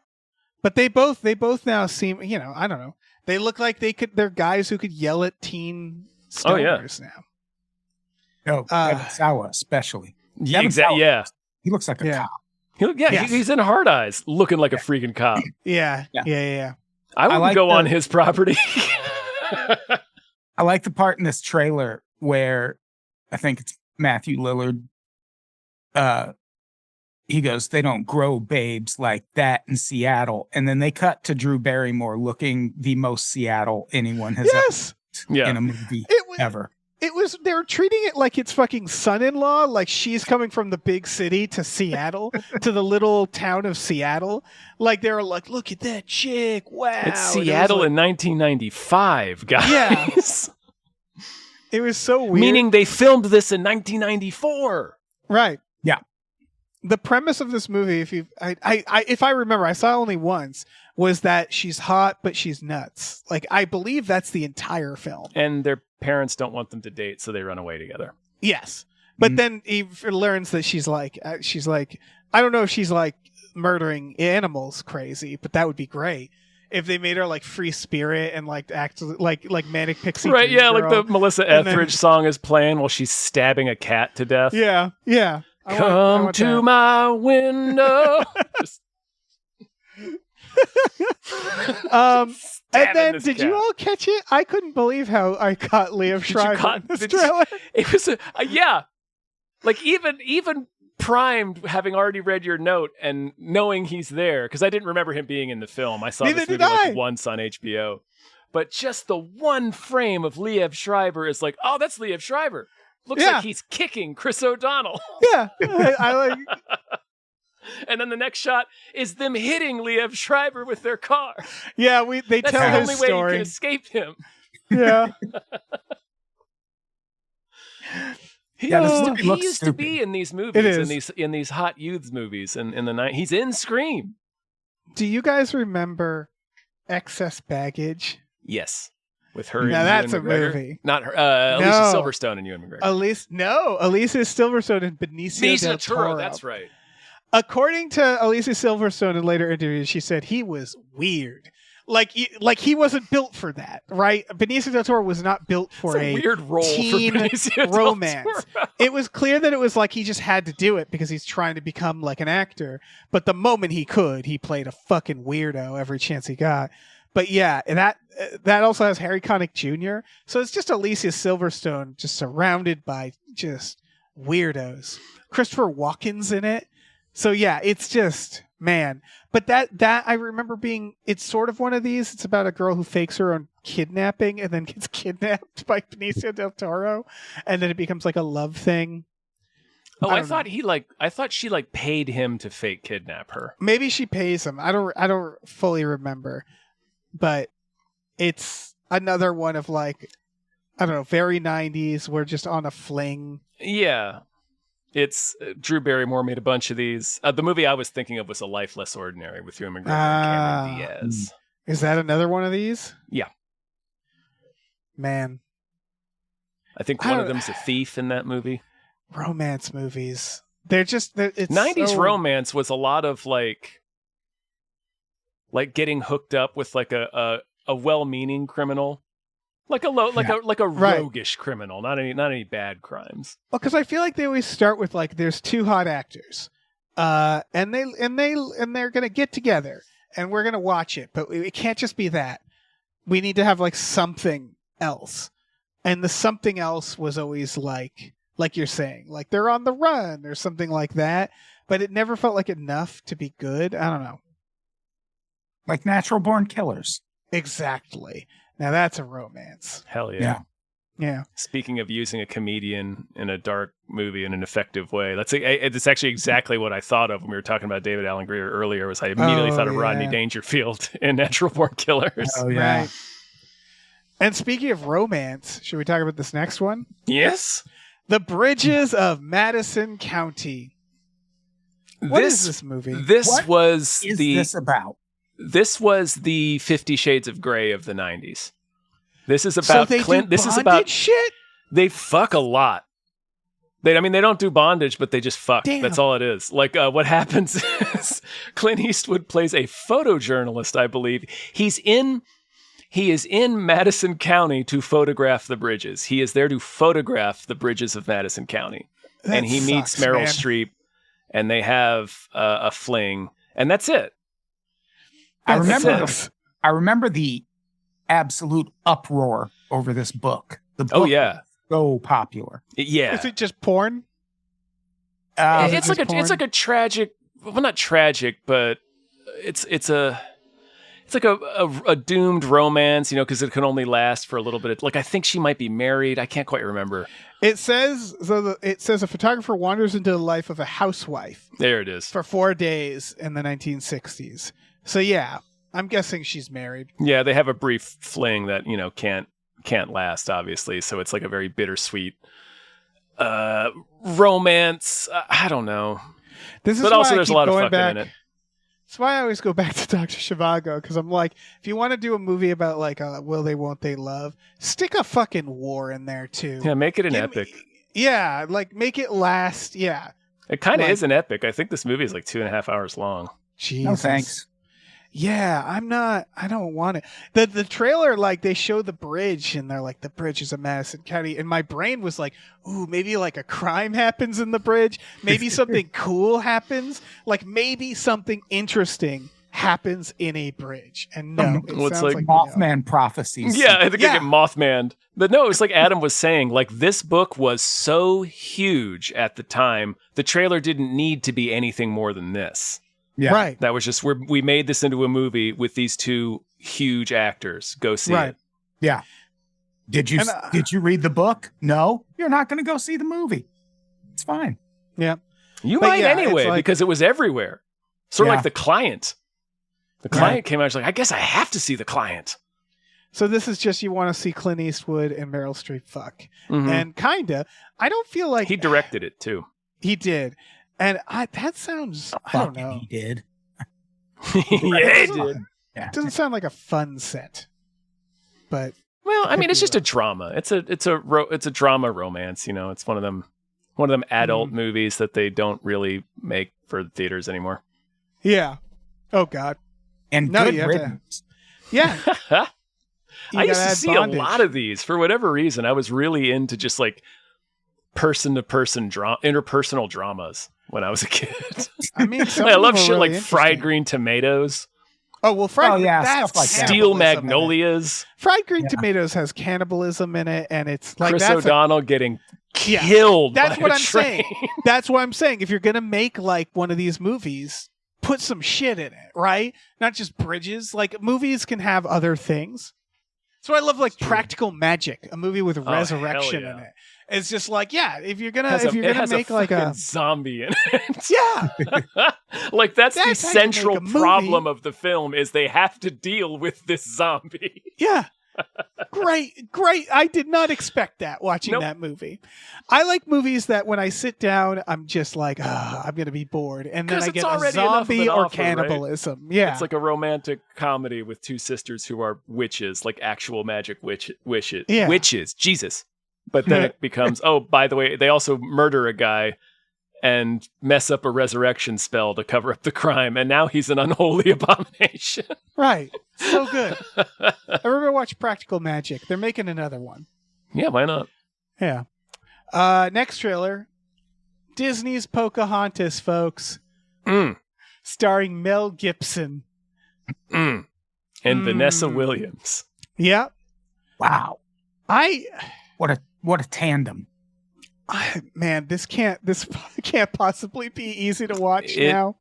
but they both now seem, I don't know. They look like they're guys who could yell at teen Oh, yeah. stoners now. No, Kevin Sawa especially. Yeah, Kevin Sawa, yeah. he looks like a Yeah. cop. Yes. He's in Hard Eyes, looking like a freaking cop. Yeah. Yeah. I wouldn't like go on the- his property. I like the part in this trailer where I think it's Matthew Lillard. He goes, "They don't grow babes like that in Seattle," and then they cut to Drew Barrymore looking the most Seattle anyone has Yes. ever Yeah. in a movie It was. ever. It was. They were treating it like it's fucking son-in-law. Like she's coming from the big city to Seattle, to the little town of Seattle. Like they were like, "Look at that chick! Wow!" It's And it was Seattle like- in 1995, guys. It was so weird. Meaning they filmed this in 1994. Right. Yeah. The premise of this movie, if I remember, I saw it only once, was that she's hot but she's nuts. Like I believe that's the entire film. And their parents don't want them to date, so they run away together. Yes, but Mhm. then he learns that she's like I don't know if she's like murdering animals crazy, but that would be great if they made her like free spirit and like act like manic pixie. Right, Dream yeah, like the Girl. Melissa And then- Etheridge song is playing while she's stabbing a cat to death. Yeah. I Come want to that. my window. Just And stabbing then, this did cat. you all catch it? I couldn't believe how I caught Liev you Schreiber caught- in this did you- trailer. It was yeah. Like even primed, having already read your note and knowing he's there, because I didn't remember him being in the film. I saw Neither this did movie like I. once on HBO. But just the one frame of Liev Schreiber is like, oh, that's Liev Schreiber. Looks Yeah. like he's kicking Chris O'Donnell. Yeah, I like. And then the next shot is them hitting Liev Schreiber with their car. Yeah, they That's tell the his only way you story. can escape him. Yeah, Yeah, this he movie looks used to stupid. be in these movies, It is. in these hot youths movies, and in the night he's in Scream. do you guys remember Excess Baggage? Yes, with her. Now and that's Ewan a McGregor. movie. Not her. Alicia No. Silverstone and Ewan McGregor. Alicia Silverstone and Benicio del Lisa Toro. Turo. That's right. According to Alicia Silverstone in later interviews, she said he was weird. Like he wasn't built for that, right? Benicio del Toro was not built for It's a a weird role teen for Benicio del romance. Toro. It was clear that it was like he just had to do it because he's trying to become like an actor. But the moment he could, he played a fucking weirdo every chance he got. But yeah, that also has Harry Connick Jr. So it's just Alicia Silverstone just surrounded by just weirdos. Christopher Walken's in it. So yeah, it's just, man. But that I remember it's sort of one of these. It's about a girl who fakes her own kidnapping and then gets kidnapped by Benicio del Toro, and then it becomes like a love thing. Oh, I thought she like paid him to fake kidnap her. Maybe she pays him. I don't fully remember, but it's another one of like, I don't know, very 90s. We're just on a fling. Yeah. It's Drew Barrymore made a bunch of these. The movie I was thinking of was A Life Less Ordinary with Ewan McGregor and Cameron Diaz. Is that another one of these? Yeah. Man. I think one of them's a thief in that movie. Romance movies. It's 90s romance was a lot of like getting hooked up with like a well-meaning criminal. Like a roguish criminal, not any bad crimes. Well, because I feel like they always start with like there's two hot actors, and they're gonna get together, and we're gonna watch it, but it can't just be that. We need to have like something else, and the something else was always like you're saying, like they're on the run or something like that. But it never felt like enough to be good. I don't know. Like Natural Born Killers. Exactly. Now that's a romance. Hell yeah. Yeah. Speaking of using a comedian in a dark movie in an effective way, it's actually exactly what I thought of when we were talking about David Alan Grier earlier. Was I immediately thought of Rodney Dangerfield in Natural Born Killers? Oh yeah. Right. And speaking of romance, should we talk about this next one? Yes. The Bridges of Madison County. What is this movie? What is this about? This was the 50 Shades of Grey of the 90s. This is about Clint. This is about shit. They fuck a lot. They don't do bondage, but they just fuck. Damn. That's all it is. Like what happens is Clint Eastwood plays a photojournalist, I believe. He is in Madison County to photograph the bridges. He is there to photograph the bridges of Madison County. And he meets Meryl Streep, and they have a fling, and that's it. I remember the absolute uproar over this book. The book was so popular. Yeah. Is it just porn? It's like a tragic, well, not tragic, but it's like a doomed romance, because it can only last for a little bit. Like I think she might be married. I can't quite remember. It says a photographer wanders into the life of a housewife. There it is. For 4 days in the 1960s. So yeah, I'm guessing she's married. Yeah, they have a brief fling that can't last, obviously. So it's like a very bittersweet romance. I don't know, but also there's a lot of fucking in it. That's why I always go back to Dr. Zhivago, because I'm like, if you want to do a movie about like will they, won't they, love, stick a fucking war in there too. Yeah, make it an epic. Like make it last. Yeah, it kind of is an epic. I think this movie is like 2.5 hours long. Jesus. No thanks. Yeah, I don't want it. The trailer, like they show the bridge and they're like, the bridge is a Madison County. And my brain was like, ooh, maybe like a crime happens in the bridge. Maybe something cool happens. Like maybe something interesting happens in a bridge. And no, it sounds like Mothman prophecies. Yeah, I think I get Mothman. But no, it's like Adam was saying, like this book was so huge at the time. The trailer didn't need to be anything more than this. Yeah. Right. That was just we made this into a movie with these two huge actors. Go see it. Yeah. Did you read the book? No, you're not going to go see the movie. It's fine. Yeah. You might anyway, because it was everywhere. Sort of like The Client. The Client came out. I was like, I guess I have to see The Client. So this is just you want to see Clint Eastwood and Meryl Streep fuck. Mm-hmm. And kinda, I don't feel like he directed it too. He did. And that sounds, I don't know. He did. Yeah, he did. Yeah. It doesn't sound like a fun set. But well, I mean, it's just a drama. It's a drama romance. It's one of them adult movies that they don't really make for theaters anymore. Yeah. Oh God. And No, good you have to- riddance. Yeah. I used to add see bondage. a lot of these for whatever reason. I was really into just like person-to-person interpersonal dramas when I was a kid. I mean, some I of love them are shit like really fried interesting. green tomatoes, Oh well, fried. Oh, yeah, that's stuff like that. steel cannibalism in it. magnolias, Fried green Yeah. tomatoes has cannibalism in it, and it's like Chris that's O'Donnell getting Yeah, killed. that's by what a I'm train. saying. That's what I'm saying. If you're gonna make like one of these movies, put some shit in it, right? Not just bridges. Like movies can have other things. So I love like Practical Magic, a movie with resurrection hell yeah. in it. It's just like, yeah, if you're gonna It make has like fucking a zombie in it. yeah, Like that's the That's how you make central a movie. problem of the film is they have to deal with this zombie. yeah. Great. I did not expect that watching Nope. that movie. I like movies that when I sit down, I'm just like, I'm going to be bored. And then 'Cause I it's get a already enough of zombie an or offer, right? cannibalism. Yeah. It's like a romantic comedy with two sisters who are witches, like actual magic witches. Yeah. Witches. Jesus. But then it becomes, oh, by the way, they also murder a guy and mess up a resurrection spell to cover up the crime, and now he's an unholy abomination. Right. So good. Everybody watch Practical Magic. They're making another one. Yeah, why not? Yeah. Next trailer, Disney's Pocahontas, folks, Mm, starring Mel Gibson. mm. And Vanessa Williams. Yeah. Wow. I What a tandem. man, this can't possibly be easy to watch now.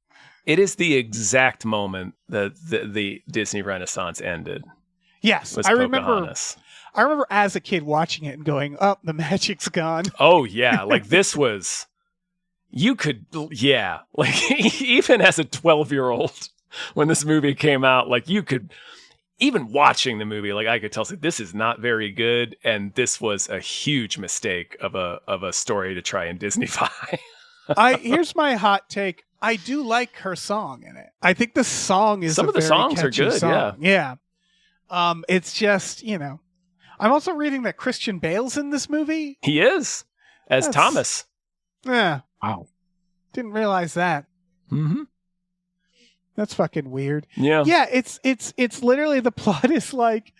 It is the exact moment that the Disney Renaissance ended. Yes, Was I remember. Pocahontas. I remember as a kid watching it and going, "Oh, the magic's gone." Oh yeah, like this was. You could, yeah, like even as a 12-year-old, when this movie came out, like you could, even watching the movie, like I could tell, like, this is not very good, and this was a huge mistake of a story to try and Disney-fy. Here's my hot take. I do like her song in it. I think the song is Some a of the very songs are catchy good, song. Yeah. It's just, I'm also reading that Christian Bale's in this movie. He is as That's- Thomas. Yeah, Wow. didn't realize that. Mm-hmm. That's fucking weird. Yeah. Yeah, it's literally the plot is like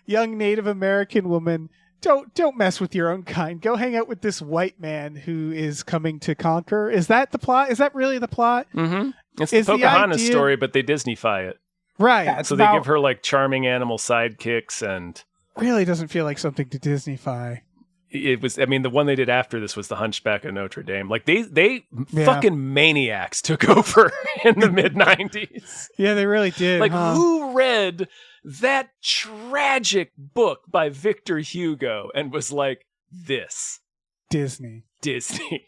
young Native American woman, don't mess with your own kind. Go hang out with this white man who is coming to conquer. Is that the plot? Is that really the plot? Mm-hmm. It's Is the the Pocahontas idea- story, but they Disney-fy it. Right. Yeah, it's So they about- give her like charming animal sidekicks, and Really doesn't feel like something to Disney-fy. it was. I mean, the one they did after this was the Hunchback of Notre Dame. Like they Yeah. fucking maniacs took over in the mid '90s. Yeah, they really did. Like, huh? who read that tragic book by Victor Hugo and was like, this Disney. Disney?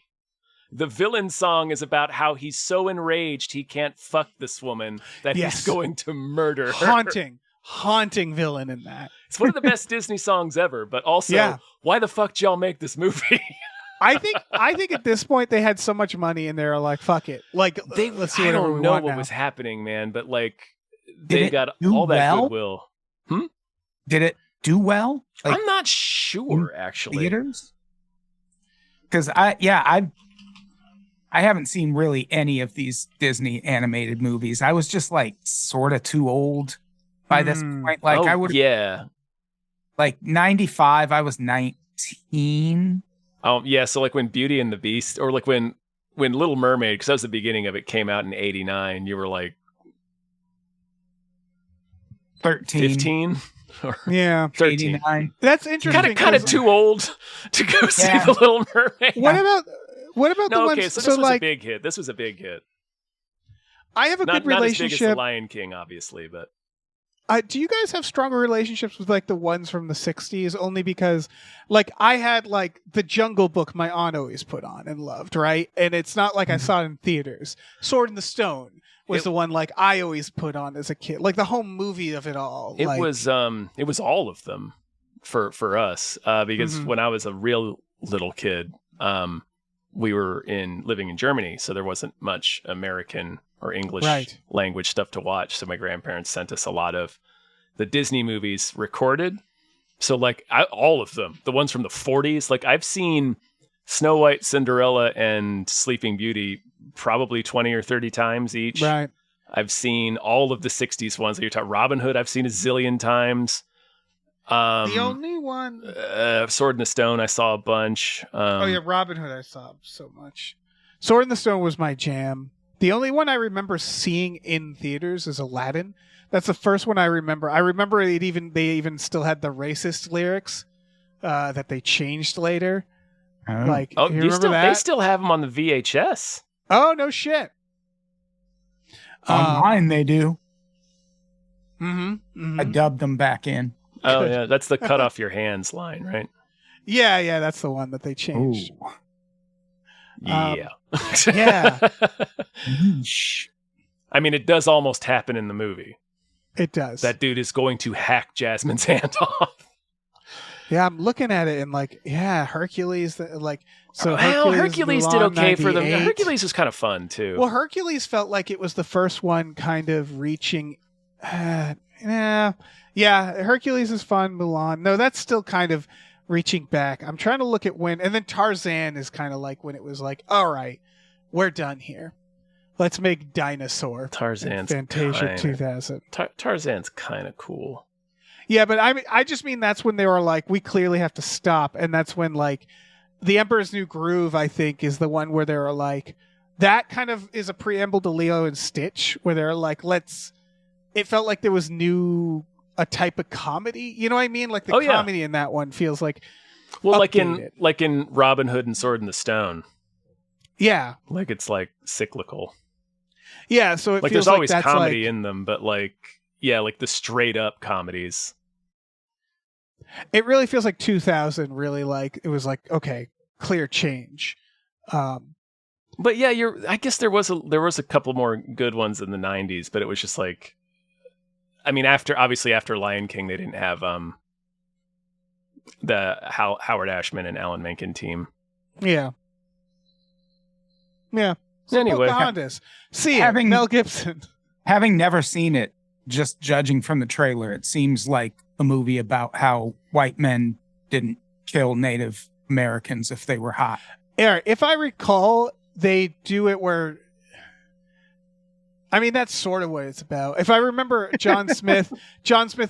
The villain song is about how he's so enraged he can't fuck this woman that Yes. he's going to murder her. Haunting villain in that. It's one of the best Disney songs ever, but also, Yeah. why the fuck did y'all make this movie? I think at this point they had so much money and they were like, fuck it. Like, let's see I whatever don't we know want what now. was happening, man, but like, Did they it got do all that well? goodwill. Did it do well? Like I'm not sure, actually. theaters? Because I haven't seen really any of these Disney animated movies. I was just like sort of too old by this point. Like I would yeah. like 95, I was 19. Yeah, so like when Beauty and the Beast, or like when Little Mermaid, because that was the beginning of it, came out in '89, you were like 13, 15 or Yeah. 13. 89. That's interesting. Kind of 'cause- too old to go see Yeah. The Little Mermaid. What about the No, ones okay, so this was a like big hit. This was a big hit. I have a Not good as big as The relationship. Lion King, obviously, but Do you guys have stronger relationships with like the ones from the 60s? Only because like I had like the Jungle Book my aunt always put on and loved, right? And it's not like I saw it in theaters. Sword in the Stone was the one like I always put on as a kid. Like the home movie of it all. it like, was all of them for us because Mhm. when I was a real little kid, we were living in Germany, so there wasn't much American or English Right. language stuff to watch. So my grandparents sent us a lot of the Disney movies recorded. So like all of them, the ones from the 40s, like I've seen Snow White, Cinderella, and Sleeping Beauty probably 20 or 30 times each. Right. I've seen all of the 60s ones that you're talking. Robin Hood, I've seen a zillion times. The only one... Sword in the Stone, I saw a bunch. Robin Hood I saw so much. Sword in the Stone was my jam. The only one I remember seeing in theaters is Aladdin. That's the first one I remember. I remember they even still had the racist lyrics that they changed later. Oh. Like, Oh, you remember that? They still have them on the VHS. Oh, no shit. Online they do. Mm-hmm. I dubbed them back in. Oh, yeah. That's the cut off your hands line, right? Yeah, that's the one that they changed. Ooh. Yeah. Yeah. Yeesh. I mean, it does almost happen in the movie. It does. That dude is going to hack Jasmine's hand off. Yeah, I'm looking at it and like, yeah, Hercules. Like, so Well, Hercules did Mulan, okay for them. 98. Hercules was kind of fun, too. Well, Hercules felt like it was the first one kind of reaching. Yeah, Hercules is fun. Mulan. No, that's still kind of reaching back. I'm trying to look at when. And then Tarzan is kind of like when it was like, all right, we're done here. Let's make Dinosaur. Tarzan's Fantasia 2000. Tarzan's kind of cool. Yeah, but I just mean that's when they were like, we clearly have to stop. And that's when like The Emperor's New Groove, I think, is the one where they were like, that kind of is a preamble to Lilo and Stitch, where they're like, it felt like there was a type of comedy. You know what I mean? Like the comedy in that one feels like, well, updated. like in Robin Hood and Sword in the Stone. Yeah. Like it's like cyclical. Yeah. So it like feels there's always that's comedy like, in them, but like, yeah, like the straight up comedies. It really feels like 2000 really like, it was like, okay, clear change. But yeah, I guess there was a couple more good ones in the 90s, but it was just like, I mean, after Lion King, they didn't have the Howard Ashman and Alan Menken team. Yeah. So Anyway, Pocahontas. Mel Gibson. Having never seen it, just judging from the trailer, it seems like a movie about how white men didn't kill Native Americans if they were hot. Eric, if I recall, they do it where, I mean, that's sort of what it's about. If I remember, John Smith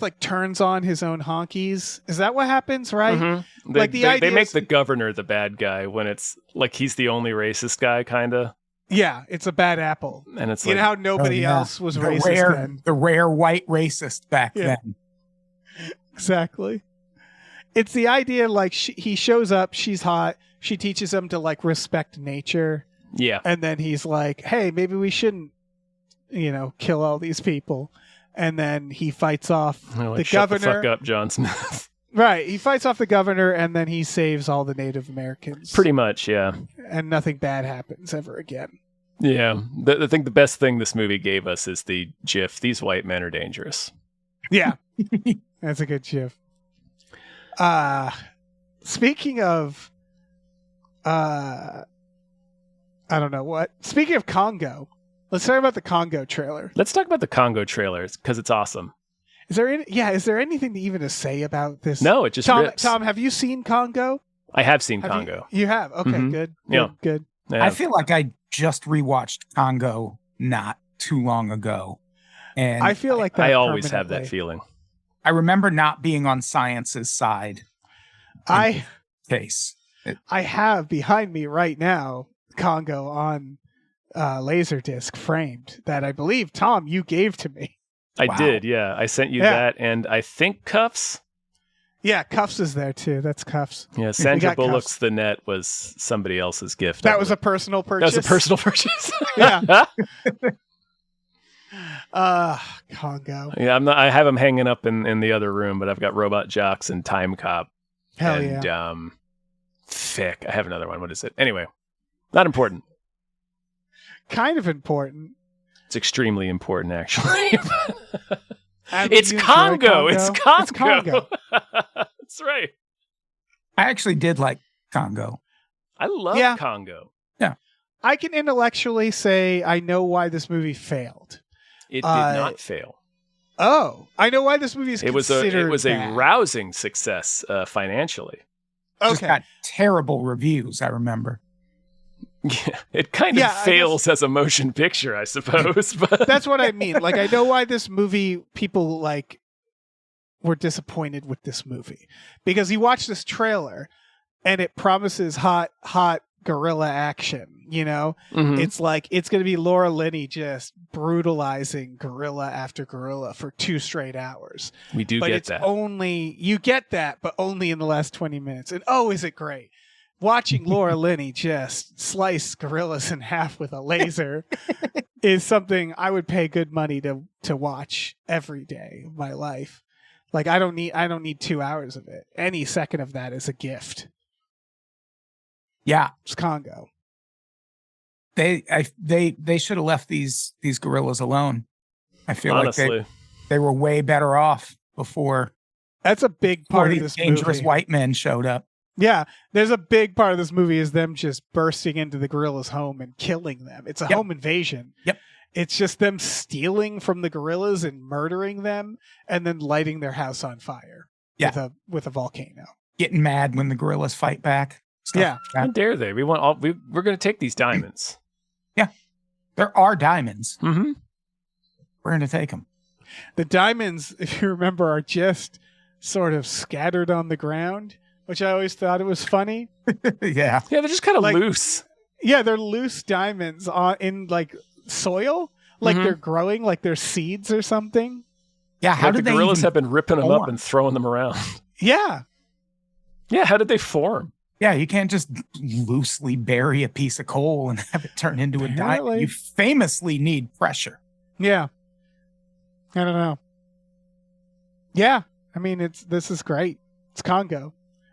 like turns on his own honkies. Is that what happens, right? Mm-hmm. They make the governor the bad guy when it's like he's the only racist guy, kind of. Yeah, it's a bad apple. And it's you know how nobody else was racist then. The rare white racist back then. Exactly. It's the idea like he shows up, she's hot, she teaches him to like respect nature. Yeah. And then he's like, hey, maybe we shouldn't, kill all these people. And then he fights off the governor. Shut the fuck up, John Smith. Right. He fights off the governor and then he saves all the Native Americans. Pretty much, yeah. And nothing bad happens ever again. Yeah. I think the best thing this movie gave us is the GIF, these white men are dangerous. Yeah. That's a good GIF. Speaking of, I don't know what. Speaking of Congo, let's talk about the Congo trailer. Let's talk about the Congo trailers because it's awesome. Is there anything even to say about this? No, it just rips. Tom, have you seen Congo? I have seen Congo. You have? Okay, Mm-hmm. good. Yeah. Good. Yeah. I feel like I just rewatched Congo not too long ago. And I feel like that I always have that permanently. feeling. I remember not being on Science's side. I have behind me right now Congo on Laserdisc framed that I believe, Tom, you gave to me. I Wow. did, yeah. I sent you that, and I think Cuffs. Yeah, Cuffs is there too. That's Cuffs. Yeah, Sandra got Bullock's Cuffs. The Net was somebody else's gift. That was a personal That purchase. was a personal purchase. Yeah. Congo. Yeah, I have them hanging up in the other room, but I've got Robot Jocks and Time Cop. Hell and, yeah. Thick. I have another one. What is it? Anyway, not important. Kind of important. It's extremely important, actually. Adam, It's you enjoy Congo. It's Congo. It's Congo. That's right. I actually did like Congo. I love Yeah. Congo. I can intellectually say I know why this movie failed. It did not fail. Oh, I know why this movie is It was considered a bad. rousing success financially. Just Okay. got terrible reviews, I remember. Yeah, it kind of fails as a motion picture, I suppose. But That's what I mean. Like, I know why this movie, people like were disappointed with this movie, because you watch this trailer and it promises hot gorilla action. You know, it's like it's going to be Laura Linney just brutalizing gorilla after gorilla for 2 straight hours. We do but get it's that. You get that, but only in the last 20 minutes. And oh, is it great? Watching Laura Linney just slice gorillas in half with a laser is something I would pay good money to watch every day of my life. Like, I don't need 2 hours of it. Any second of that is a gift. Yeah, It's Congo. they should have left these gorillas alone. I feel Honestly. like they were way better off before That's a big part of this dangerous movie. white men showed up. Yeah, there's a big part of this movie is them just bursting into the gorilla's home and killing them. It's a home invasion. Yep. It's just them stealing from the gorillas and murdering them and then lighting their house on fire with a volcano. Getting mad when the gorillas fight back. Yeah. How dare they? We're going to take these diamonds. Yeah. There are diamonds. Mm-hmm. We're going to take them. The diamonds, if you remember, are just sort of scattered on the ground, which I always thought it was funny. Yeah. Yeah, they're just kind of Like- loose. Yeah, they're loose diamonds in like soil, like they're growing, like they're seeds or something. Yeah. How Like did the they gorillas even have been ripping them up form? and throwing them around. Yeah. Yeah, how did they form? Yeah, you can't just loosely bury a piece of coal and have it turn into a diamond. Apparently. You famously need pressure. Yeah. I don't know. Yeah. I mean, this is great. It's Congo.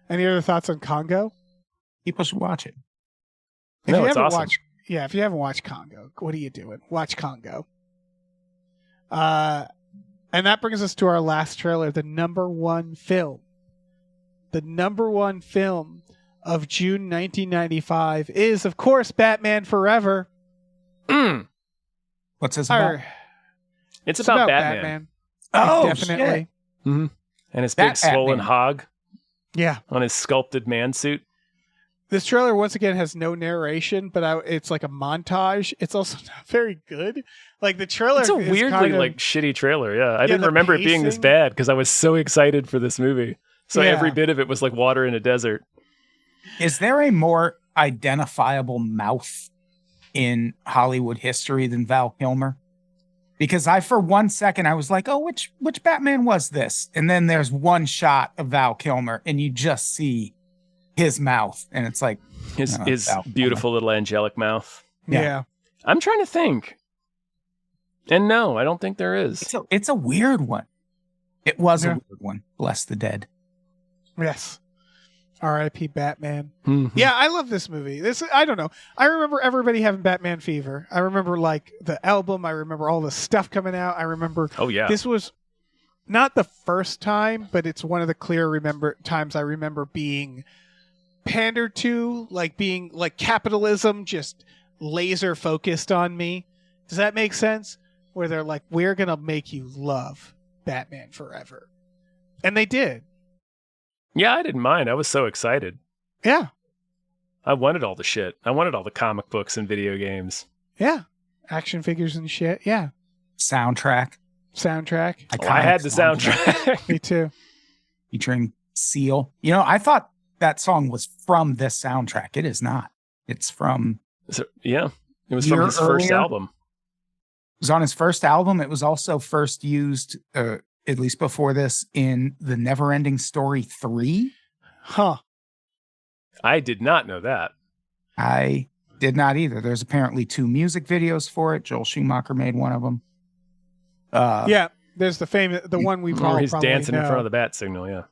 Any other thoughts on Congo? People should watch it. No, you it's haven't awesome. watched, if you haven't watched Congo, what are you doing? Watch Congo. And that brings us to our last trailer, the number one film. The number one film of June 1995 is, of course, Batman Forever. What's this about? It's about Batman. Oh, definitely. Mm-hmm. And his big That swollen Batman. hog Yeah. on his sculpted man suit. This trailer, once again, has no narration, but it's like a montage. It's also not very good. Like, the trailer It's a is weirdly kind of, shitty trailer. Yeah, I didn't the remember it being this pacing. bad because I was so excited for this movie. So Yeah. every bit of it was like water in a desert. Is there a more identifiable mouth in Hollywood history than Val Kilmer? Because for 1 second, I was like, oh, which Batman was this? And then there's one shot of Val Kilmer and you just see his mouth. And it's like, His No, his Val Kilmer. beautiful little angelic mouth. yeah. I'm trying to think. And no, I don't think there is. it's a weird one. It was Yeah. a weird one. Bless the dead. Yes. R.I.P. Batman. Mhm. Yeah, I love this movie. I don't know. I remember everybody having Batman fever. I remember like the album. I remember all the stuff coming out. I remember Oh yeah. this was not the first time, but it's one of the clear times I remember being pandered to, like being like capitalism just laser focused on me. Does that make sense? Where they're like, we're going to make you love Batman Forever. And they did. Yeah, I didn't mind. I was so excited. Yeah. I wanted all the shit. I wanted all the comic books and video games. Yeah. Action figures and shit. Yeah. Soundtrack. Soundtrack. Oh, I had the Iconic soundtrack. Me too. featuring Seal. You know, I thought that song was from this soundtrack. It is not. It's from, Yeah, it was from Year his first earlier? album. it was on his first album. It was also first used, at least before this, in The Neverending Story 3. Huh. I did not know that. I did not either. There's apparently 2 music videos for it. Joel Schumacher made one of them. Yeah. There's the one we Or probably he's dancing know. in front of the bat signal. Yeah,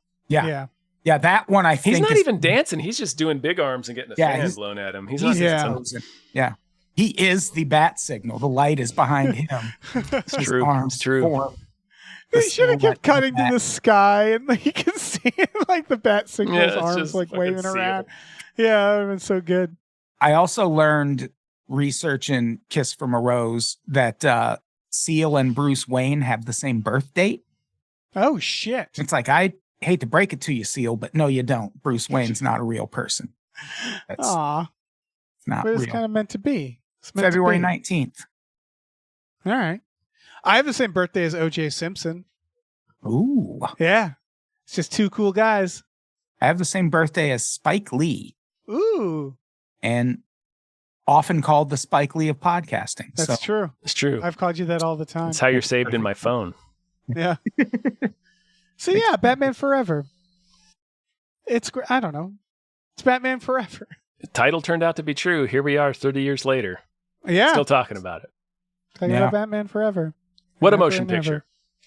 Yeah. Yeah, that one I think he's not is- even dancing. He's just doing big arms and getting a Yeah, fan he's- blown at him. He's he's not Yeah. dancing. chosen. Yeah. He is the bat signal. The light is behind him. It's His true. arms It's true. form They the should have silhouette kept cutting of to the the sky and like, you can see like the bat signal's Yeah, it's arms just like fucking waving Seal. around. Yeah, that would have been so good. I also learned researching Kiss from a Rose that Seal and Bruce Wayne have the same birth date. Oh shit. It's like, I hate to break it to you, Seal, but no, you don't. Bruce Wayne's not a real person. That's Aw. not but it's real. kind of meant to be. It's meant to February be. 19th. All right. I have the same birthday as O.J. Simpson. Ooh. Yeah. It's just two cool guys. I have the same birthday as Spike Lee, Ooh. and often called the Spike Lee of podcasting. That's true. It's true. I've called you that all the time. That's how you're saved in my phone. Yeah. So yeah, Batman Forever. It's I don't know. It's Batman Forever. The title turned out to be true. Here we are 30 years later. Yeah. Still talking about it. Talking about Batman Forever. What a Forever motion and ever. picture.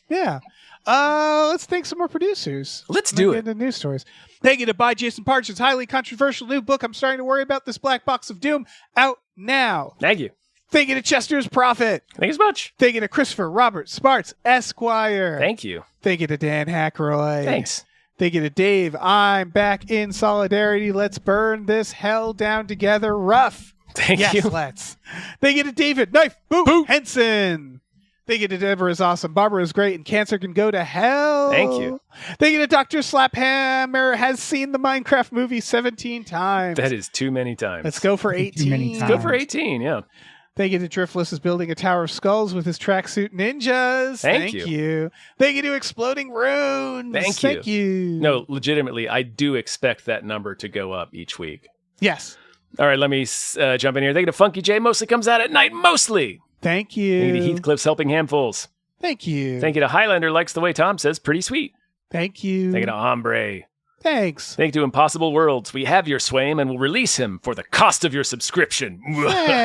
Yeah. Let's thank some more producers. Let's do Get it. into news stories. Thank you to By Jason Partridge's highly controversial new book, I'm Starting to Worry About This Black Box of Doom, out now. Thank you. Thank you to Chester's Prophet. Thanks much. Thank you to Christopher Robert Sparks, Esquire. Thank you. Thank you to Dan Hackroyd. Thanks. Thank you to Dave. I'm back in solidarity. Let's burn this hell down together rough. Thank Yes, you. let's. Thank you to David Knife Boot Henson. Thank you to Deborah's awesome. Barbara is great, and cancer can go to hell. Thank you. Thank you to Dr. Slaphammer, has seen the Minecraft movie 17 times. That is too many times. Let's go for 18. Too many Go for 18, yeah. Thank you to Driftless is building a Tower of Skulls with his tracksuit ninjas. Thank you. you. Thank you to Exploding Runes. Thank you. you. No, legitimately, I do expect that number to go up each week. Yes. All right, let me jump in here. Thank you to Funky J. Mostly comes out at night, mostly. Thank you. Thank you to Heathcliff's Helping Handfuls. Thank you. Thank you to Highlander likes the way Tom says, pretty sweet. Thank you. Thank you to Hombre. Thanks. Thank you to Impossible Worlds. We have your Swaim and will release him for the cost of your subscription.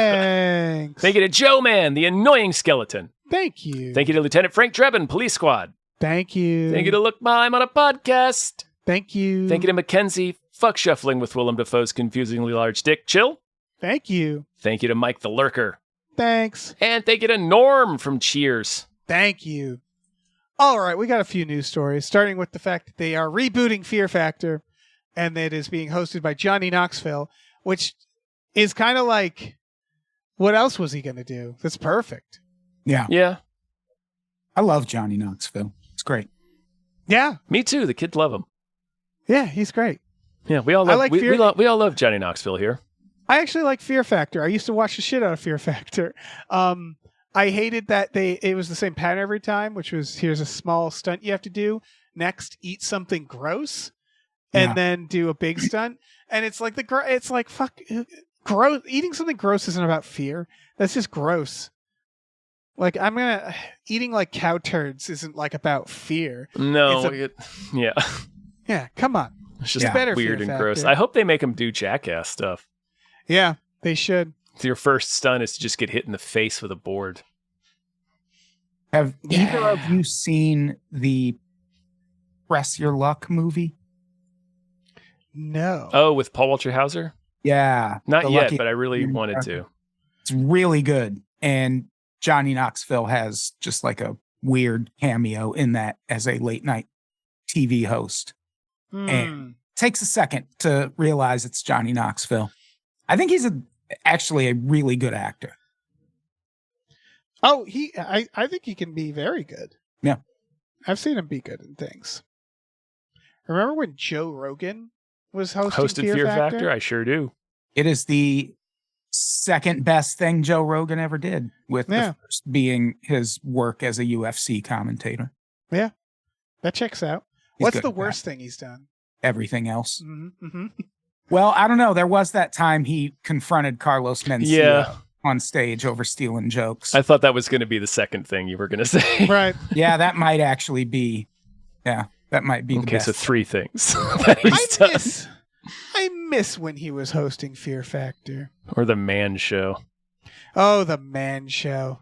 Thanks. Thank you to Joe Man, the annoying skeleton. Thank you. Thank you to Lieutenant Frank Drebin, Police Squad. Thank you. Thank you to Look Mime on a podcast. Thank you. Thank you to Mackenzie. Fuck shuffling with Willem Dafoe's confusingly large dick. Chill. Thank you. Thank you to Mike the Lurker. Thanks. And thank you to Norm from Cheers. Thank you. All right, we got a few news stories, starting with the fact that they are rebooting Fear Factor, and it is being hosted by Johnny Knoxville, which is kind of like, what else was he going to do? That's perfect. Yeah. Yeah, I love Johnny Knoxville. It's great. Yeah. me too. The kids love him. Yeah, he's great. Yeah, we all I love, like we, Fear- we all love Johnny Knoxville here. I actually like Fear Factor. I used to watch the shit out of Fear Factor. I hated that it was the same pattern every time, which was here's a small stunt you have to do. Next, eat something gross, and Yeah. then do a big stunt. And it's like it's like fuck, gross. Eating something gross isn't about fear. That's just gross. Like eating like cow turds isn't like about fear. No, It's yeah, Yeah, come on. it's just Yeah. Better weird Fear and gross. Factor. I hope they make him do jackass stuff. Yeah, they should. Your first stunt is to just get hit in the face with a board. Have Yeah. either of you seen the Press Your Luck movie? No. Oh, with Paul Walter Hauser? Yeah. Not The yet, Lucky- but I really wanted to. It's really good. And Johnny Knoxville has just like a weird cameo in that as a late night TV host. Hmm. Takes a second to realize it's Johnny Knoxville. I think he's actually a really good actor. Oh, I think he can be very good. Yeah. I've seen him be good in things. Remember when Joe Rogan was hosting Hosted Fear Factor? I sure do. It is the second best thing Joe Rogan ever did, with Yeah. the first being his work as a UFC commentator. That checks out. He's What's good the at that. worst thing he's done? Everything else. Mm-hmm. Well, I don't know. There was that time he confronted Carlos Mencia Yeah. on stage over stealing jokes. I thought that was going to be the second thing you were going to say. Right. Yeah, that might actually be. Yeah, that might be the Okay, best. so 3 things that he's done. I miss when he was hosting Fear Factor. Or the Man Show. Oh, the Man Show.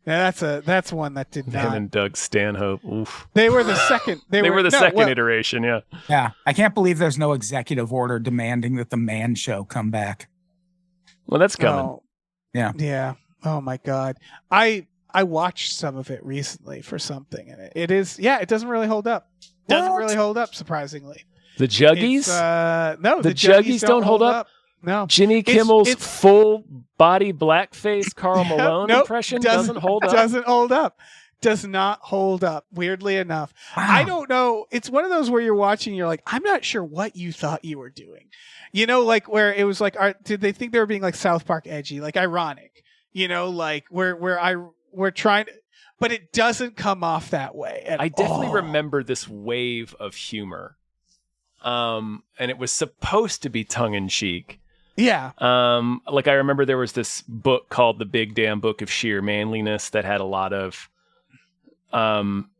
Now that's one that did Him not. and Doug Stanhope. Oof. They were the second. They were the no, second well, iteration, yeah. Yeah, I can't believe there's no executive order demanding that the Man Show come back. Well, that's coming. Oh, Yeah. Yeah. Oh my God. I watched some of it recently for something, and it doesn't really hold up. Doesn't What? really hold up, surprisingly. The Juggies? No, The the Juggies don't hold up? No. Jimmy Kimmel's it's- full body blackface Carl Malone Nope, impression doesn't hold up. Doesn't hold up. does not hold up, weirdly enough. Wow. I don't know. It's one of those where you're watching, you're like, I'm not sure what you thought you were doing. You know, like where it was like, did they think they were being like South Park edgy, like ironic? You know, like we're trying to, but it doesn't come off that way at I definitely all. remember this wave of humor. And it was supposed to be tongue in cheek. Yeah. Like I remember there was this book called The Big Damn Book of Sheer Manliness that had a lot of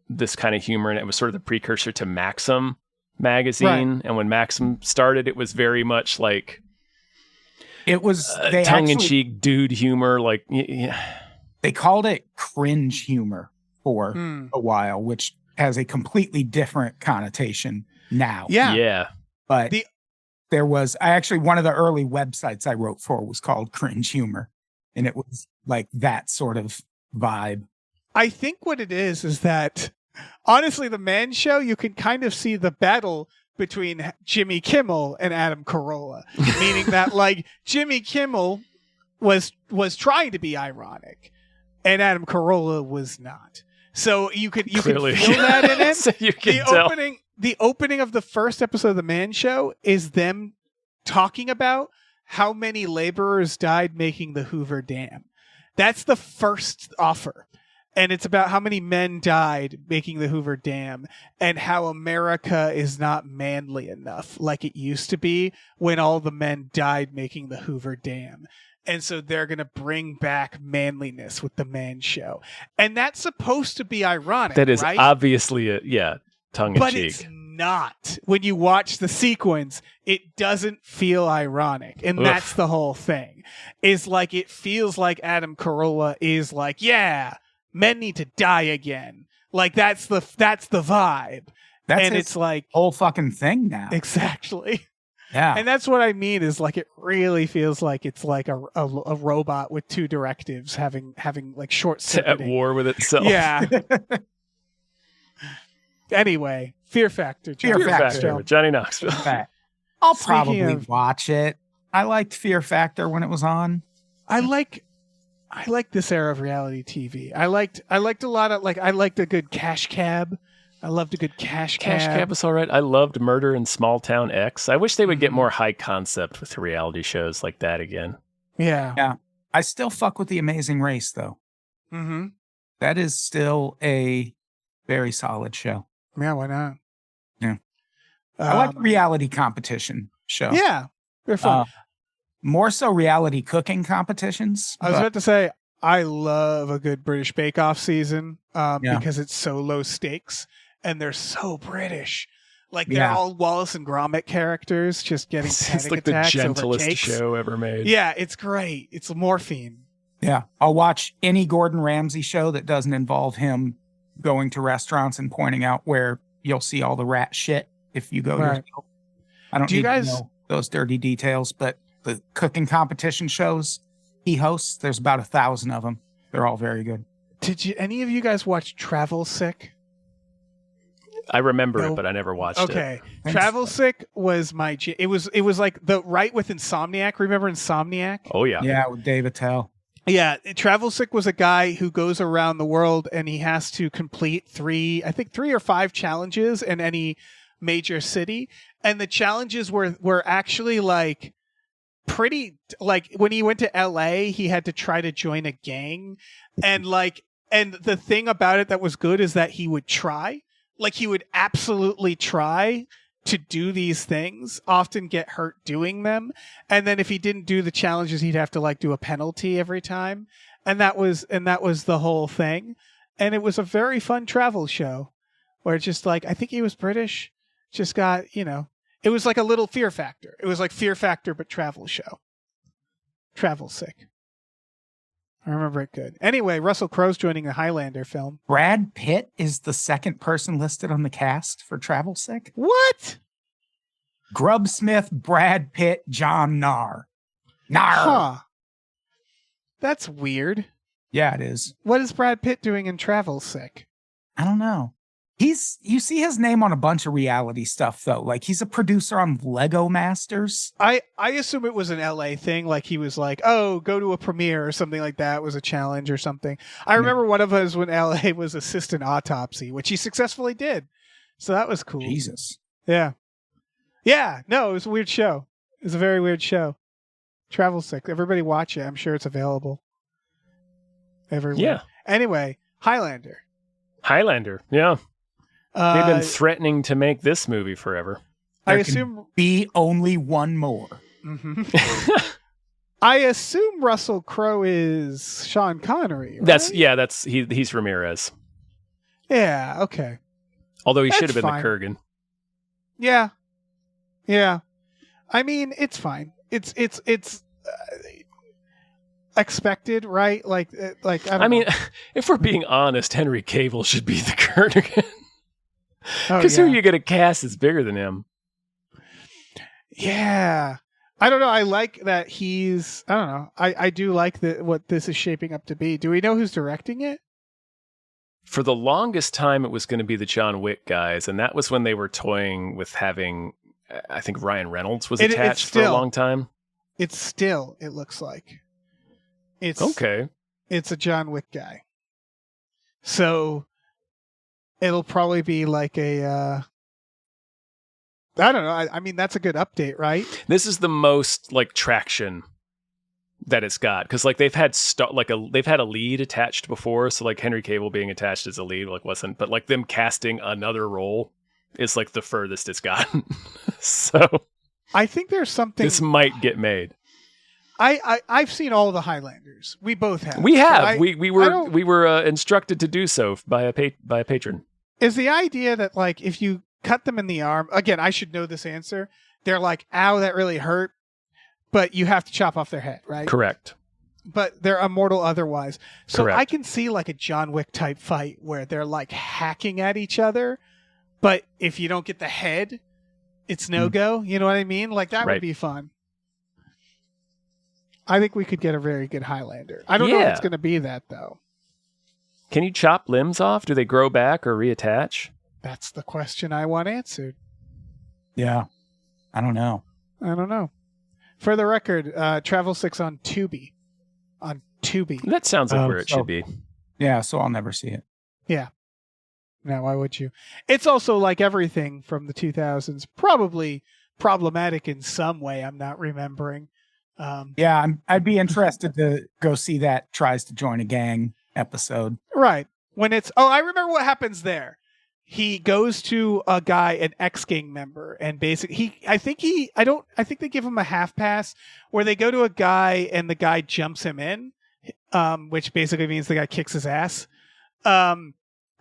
this kind of humor, and it was sort of the precursor to Maxim magazine. Right. And when Maxim started, it was very much like It was tongue in cheek dude humor. Like, they called it cringe humor for a while, which has a completely different connotation now. yeah. But there was, one of the early websites I wrote for was called Cringe Humor. And it was like that sort of vibe. I think what it is that honestly, the Man Show, you can kind of see the battle between Jimmy Kimmel and Adam Carolla, meaning that like Jimmy Kimmel was trying to be ironic, and Adam Carolla was not. So you could Clearly. feel that in it. So you can tell. The opening of the first episode of the Man Show is them talking about how many laborers died making the Hoover Dam. That's the first offer. And it's about how many men died making the Hoover Dam and how America is not manly enough like it used to be when all the men died making the Hoover Dam. And so they're going to bring back manliness with the Man Show. And that's supposed to be ironic, That is right? obviously tongue in But cheek. it's not. When you watch the sequence, it doesn't feel ironic. And Oof. that's the whole thing. Is like it feels like Adam Carolla is like, yeah, men need to die again. Like that's the vibe. That's and his it's like whole fucking thing now. exactly. Yeah. And that's what I mean is like it really feels like it's like a robot with two directives having like short At circuiting. war with itself. Yeah. Anyway, Fear Factor. Fear Fear Factor. Factor with Johnny Knoxville. Fact. I'll Speaking probably of- watch it. I liked Fear Factor when it was on. I like this era of reality TV. I liked a lot of I liked a good Cash Cab. I loved a good Cash Cab. Cash Cab was all right. I loved Murder in Small Town X. I wish they would get more high concept with reality shows like that again. Yeah. I still fuck with The Amazing Race, though. Mm-hmm. That is still a very solid show. Yeah, why not? Yeah. I like reality competition show. Yeah. They're fun. More so reality cooking competitions. I was but- about to say I love a good British Bake Off season because it's so low stakes and they're so British. Like they're all Wallace and Gromit characters just getting It's panic like the attacks over gentlest cakes. show ever made. Yeah, it's great. It's morphine. Yeah. I'll watch any Gordon Ramsay show that doesn't involve him going to restaurants and pointing out where you'll see all the rat shit if you go Right. yourself. I don't Do you need guys- to know those dirty details, but the cooking competition shows he hosts, there's about 1,000 of them. They're all very good. Did any of you guys watch Travel Sick? I remember No. it, but I never watched it. Okay. Thanks. Travel Sick was my it was like the right with Insomniac. Remember Insomniac? Oh, yeah. Yeah, with Dave Attell. Yeah, Travel Sick was a guy who goes around the world and he has to complete 3 or 5 challenges in any major city, and the challenges were actually like pretty like when he went to LA, he had to try to join a gang, and the thing about it that was good is that he would try. Like he would absolutely try to do these things, often get hurt doing them, and then if he didn't do the challenges, he'd have to like do a penalty every time, and that was the whole thing. And it was a very fun travel show, where it's just like I think he was British, just got it was like a little Fear Factor. It was like Fear Factor but travel show. Travel Sick. I remember it good. Anyway, Russell Crowe's joining the Highlander film. Brad Pitt is the second person listed on the cast for Travel Sick. What? Grubsmith, Brad Pitt, John Nar. Huh. That's weird. Yeah, it is. What is Brad Pitt doing in Travel Sick? I don't know. You see his name on a bunch of reality stuff though. Like he's a producer on Lego Masters. I assume it was an LA thing. Like he was like, oh, go to a premiere or something like that. It was a challenge or something. I remember one of us when LA was Assistant Autopsy, which he successfully did. So that was cool. Jesus. Yeah. Yeah. No, it was a weird show. It was a very weird show. Travel Sick. Everybody watch it. I'm sure it's available everywhere. Yeah. Anyway, Highlander. Yeah. They've been Uh, threatening to make this movie forever. I There can assume. be only one more. Mhm. I assume Russell Crowe is Sean Connery. Right? He's Ramirez. Yeah. Okay. Although he That's should have been fine. the Kurgan. Yeah. Yeah. I mean, it's fine. It's expected, right? Like I don't I mean, know. if we're being honest, Henry Cavill should be the Kurgan. Oh, Because yeah. who you going to cast is bigger than him? Yeah. I don't know. I like that he's. I don't know. I do like what this is shaping up to be. Do we know who's directing it? For the longest time, it was going to be the John Wick guys, and that was when they were toying with having, I think Ryan Reynolds was It's attached for a still- long time. It's still. It looks like. It's Okay. It's a John Wick guy. So it'll probably be like a. I don't know. I mean, that's a good update, right? This is the most like traction that it's got because like they've had they've had a lead attached before, so like Henry Cavill being attached as a lead like wasn't, but like them casting another role is like the furthest it's gotten. So I think there's something. this might get made. I've seen all the Highlanders. We both have. We So have. We don't- were instructed to do so by a patron. Is the idea that like if you cut them in the arm again? I should know this answer. They're like, "Ow, that really hurt," but you have to chop off their head, right? Correct. But they're immortal otherwise. So Correct. I can see like a John Wick type fight where they're like hacking at each other, but if you don't get the head, it's no go. You know what I mean? Like that Right. would be fun. I think we could get a very good Highlander. I don't know if Yeah. it's going to be that though. Can you chop limbs off? Do they grow back or reattach? That's the question I want answered. Yeah. I don't know. I don't know. For the record, Travel 6 on Tubi. On Tubi. That sounds like where it so- should be. Yeah, so I'll never see it. Now, why would you? It's also like everything from the 2000s, probably problematic in some way. I'm not remembering. Yeah, I'd be interested to go see that Tries to Join a Gang episode. Right. When it's, I remember what happens there. He goes to a guy, an ex-gang member, and basically I think they give him a half pass where they go to a guy and the guy jumps him in, which basically means the guy kicks his ass.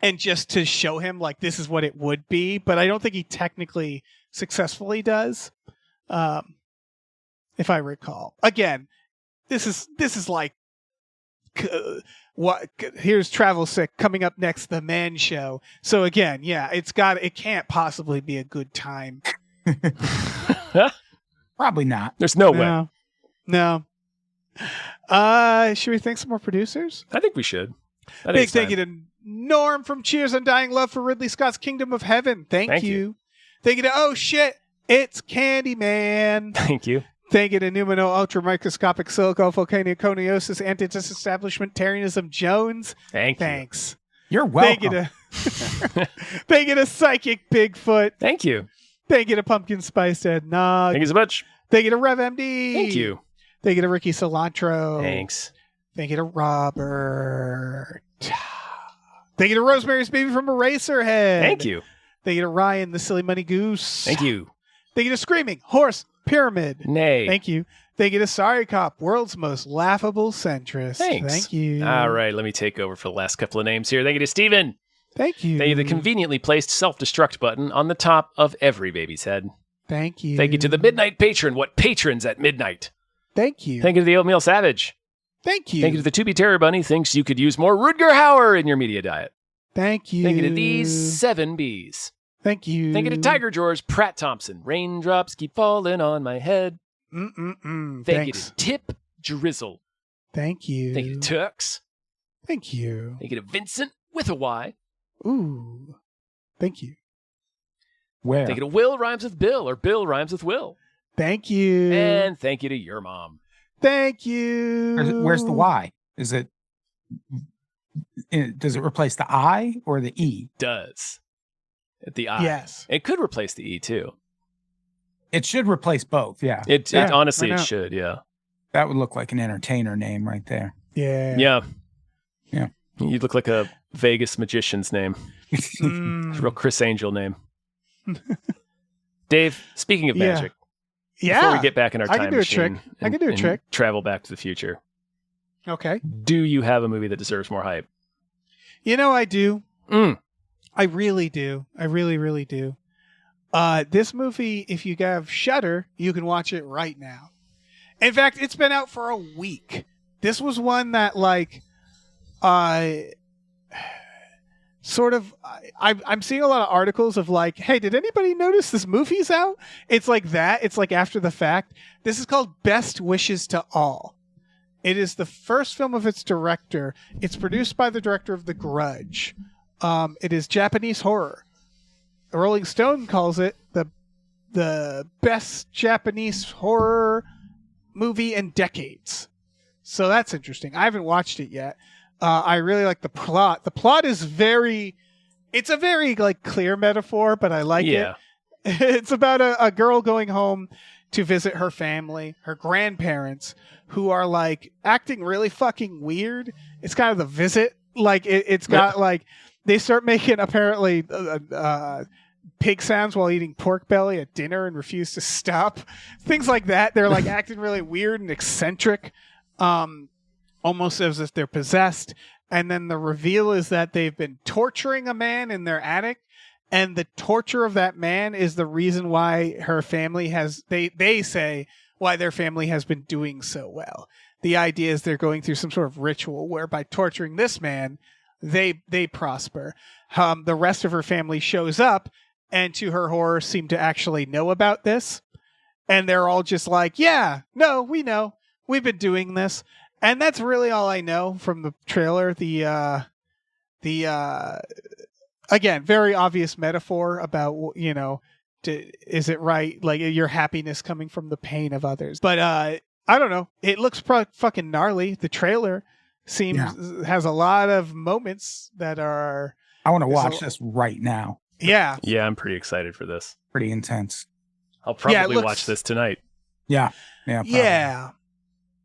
And just to show him like this is what it would be, but I don't think he technically successfully does. If I recall. Again, this is like here's Travel Sick coming up next, The Man Show. So again, yeah, it can't possibly be a good time. Probably not. There's no way. No. Should we thank some more producers? I think we should. I think Big it's thank time. you to Norm from Cheers Undying Love for Ridley Scott's Kingdom of Heaven. Thank you. Thank you to Oh Shit, It's Candyman. Thank you. Thank you to Numino Ultramicroscopic Silicovolcanioconiosis Antidisestablishmentarianism Jones. Thank you. Thanks. You're welcome. Thank you to Thank you to Psychic Bigfoot. Thank you. Thank you to Pumpkin Spice Head Nog. Thank you so much. Thank you to Rev MD. Thank you. Thank you to Ricky Cilantro. Thanks. Thank you to Robert. Thank you to Rosemary's Baby from Eraserhead. Thank you. Thank you to Ryan, the Silly Money Goose. Thank you. Thank you to Screaming Horse Pyramid. Nay. Thank you. Thank you to Sorry Cop, world's most laughable centrist. Thanks. Thank you. All right, let me take over for the last couple of names here. Thank you to Steven. Thank you. Thank you to the conveniently placed self-destruct button on the top of every baby's head. Thank you. Thank you to the Midnight Patron. What patrons at midnight? Thank you. Thank you to the Oatmeal Savage. Thank you. Thank you to the To Be Terror Bunny. Thinks you could use more Rutger Hauer in your media diet. Thank you. Thank you to these 7 Bs. Thank you. Thank you to Tiger George, Pratt Thompson. Raindrops keep falling on my head. Thank Thank you to Tip Drizzle. Thank you. Thank you to Tux. Thank you. Thank you to Vincent with a Y. Ooh. Thank you. Where? Thank you to Will rhymes with Bill, or Bill rhymes with Will. Thank you. And thank you to your mom. Thank you. Where's the Y? Is it? Does it replace the I or the E? Does. At the I. Yes. It could replace the E too. It should replace both. Yeah. It honestly, why it not? should, yeah. That would look like an entertainer name right there. Yeah. Yeah. Yeah. You look like a Vegas magician's name. Mm. Real Chris Angel name. Dave, speaking of Yeah. magic, Yeah. before we get back in our I time can do a trick. machine I can do a and trick. travel back to the future, Okay. do you have a movie that deserves more hype? You know, I do. Mm. I really do. I really, really do. This movie, if you have Shudder, you can watch it right now. In fact, it's been out for a week. This was one that, like, sort of, I'm seeing a lot of articles of like, hey, did anybody notice this movie's out? It's like that. It's like after the fact. This is called Best Wishes to All. It is the first film of its director. It's produced by the director of The Grudge. It is Japanese horror. Rolling Stone calls it the best Japanese horror movie in decades. So that's interesting. I haven't watched it yet. I really like the plot. The plot is it's a very like clear metaphor, but I like it. It's about a girl going home to visit her family, her grandparents, who are like acting really fucking weird. It's kind of the visit. Like it's got like they start making apparently pig sounds while eating pork belly at dinner and refuse to stop. Things like that. They're like acting really weird and eccentric, almost as if they're possessed. And then the reveal is that they've been torturing a man in their attic. And the torture of that man is the reason why her family has, they say, why their family has been doing so well. The idea is they're going through some sort of ritual where by torturing this man, they prosper. The rest of her family shows up and to her horror seem to actually know about this. And they're all just like, yeah, no, we know. We've been doing this. And that's really all I know from the trailer. Again, very obvious metaphor about, you know, is it right? Like your happiness coming from the pain of others. But I don't know. It looks fucking gnarly. The trailer has a lot of moments that are. I want to watch this right now. Yeah. Yeah, I'm pretty excited for this. Pretty intense. I'll probably watch this tonight. Yeah. Yeah. Probably. Yeah.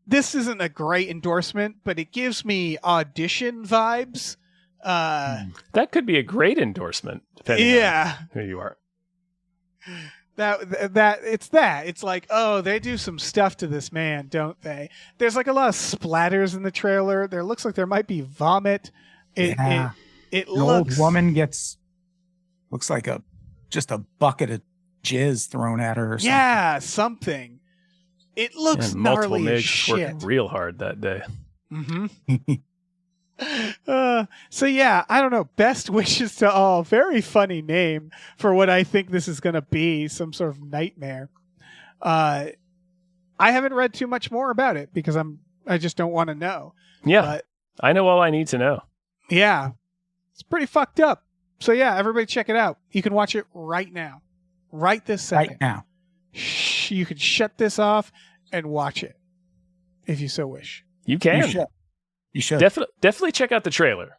This isn't a great endorsement, but it gives me Audition vibes. That could be a great endorsement, depending on who you are. It's like, oh, they do some stuff to this man, don't they? There's like a lot of splatters in the trailer. There looks like there might be vomit. It An looks old woman looks like just a bucket of jizz thrown at her or something. Yeah, something. It looks multiple gnarly as MIGs shit. working real hard that day. Mm-hmm. So yeah, I don't know. Best Wishes to All. Very funny name for what I think this is going to be. Some sort of nightmare. I haven't read too much more about it because I just don't want to know. Yeah, but, I know all I need to know. Yeah, it's pretty fucked up. So yeah, everybody check it out. You can watch it right now. Right this second. Right now. You can shut this off and watch it if you so wish. You can. You should. Definitely check out the trailer.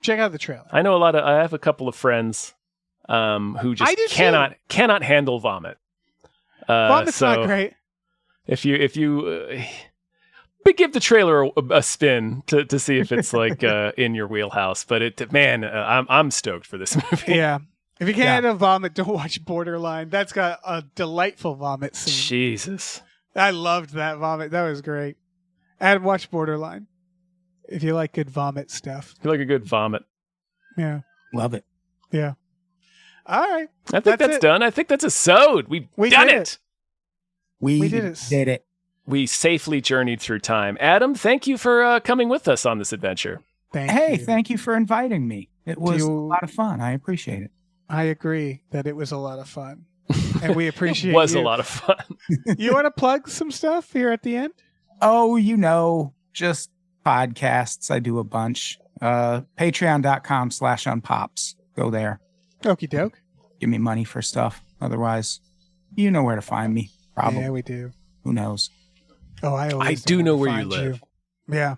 Check out the trailer. I know I have a couple of friends who just cannot handle vomit. Vomit's not great. If you but give the trailer a spin to see if it's like in your wheelhouse. But I'm stoked for this movie. Yeah. If you can't handle vomit, don't watch Borderline. That's got a delightful vomit scene. Jesus. I loved that vomit. That was great. And watch Borderline if you like good vomit stuff. You like a good vomit. Yeah. Love it. Yeah. All right. I think that's done. I think that's a sode. We've done it. We did it. We safely journeyed through time. Adam, thank you for coming with us on this adventure. Thank you for inviting me. It was a lot of fun. I appreciate it. I agree that it was a lot of fun. And we appreciate it. Was you. a lot of fun. You want to plug some stuff here at the end? Oh, just podcasts. I do a bunch. Patreon.com/unpops. Go there. Okie doke. Give me money for stuff. Otherwise, you know where to find me. Probably. Yeah, we do. Who knows? Oh, I do know where you find live. Yeah.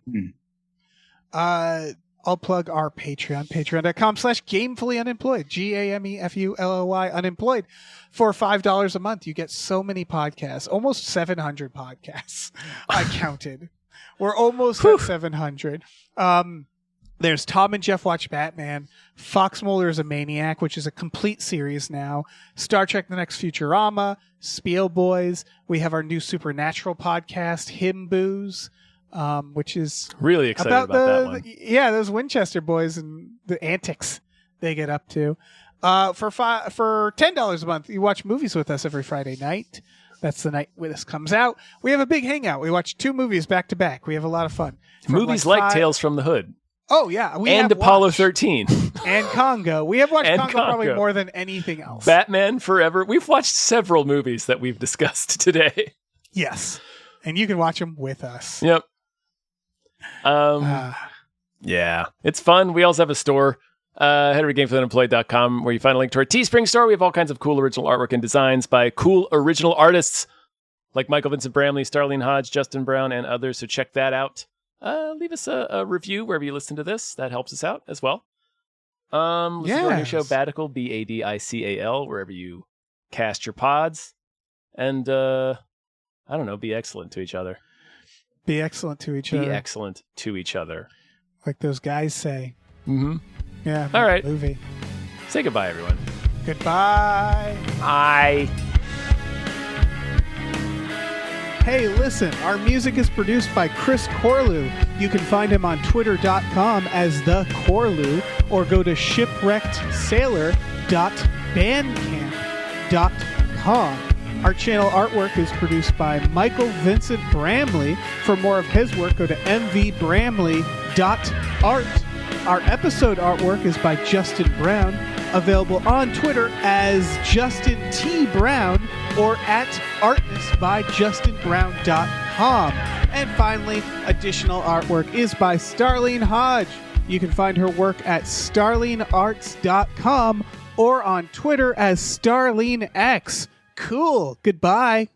I'll plug our Patreon, patreon.com/gamefullyunemployed, GAMEFULLY unemployed. For $5 a month, you get so many podcasts, almost 700 podcasts. I counted. We're almost at 700. There's Tom and Jeff Watch Batman, Fox Mulder is a Maniac, which is a complete series now, Star Trek The Next Futurama, Spiel Boys. We have our new Supernatural podcast, Him Booze, which is Really excited about that one. Yeah, those Winchester boys and the antics they get up to. For $10 a month, you watch movies with us every Friday night. That's the night when this comes out. We have a big hangout. We watch 2 movies back to back. We have a lot of fun. Movies like Tales from the Hood. Oh, yeah. And Apollo 13. And Congo. We have watched And Congo probably more than anything else. Batman Forever. We've watched several movies that we've discussed today. Yes. And you can watch them with us. Yep. Yeah. It's fun. We also have a store. Head over to GameFullyUnemployed.com where you find a link to our Teespring store. We have all kinds of cool original artwork and designs by cool original artists like Michael Vincent Bramley, Starlene Hodge, Justin Brown, and others. So check that out. Leave us a review wherever you listen to this. That helps us out as well. Listen to our new show, Badical, BADICAL, wherever you cast your pods. And, I don't know, be excellent to each other. Be excellent to each other. Be excellent to each other. Like those guys say. Mm-hmm. Yeah. All right. Movie. Say goodbye, everyone. Goodbye. Bye. Hey, listen, our music is produced by Chris Corlew. You can find him on twitter.com as The Corlew or go to shipwreckedsailor.bandcamp.com. Our channel artwork is produced by Michael Vincent Bramley. For more of his work, go to mvbramley.art. Our episode artwork is by Justin Brown, available on Twitter as Justin T. Brown or at artnessbyjustinbrown.com. And finally, additional artwork is by Starlene Hodge. You can find her work at starlenearts.com or on Twitter as StarleneX. Cool. Goodbye.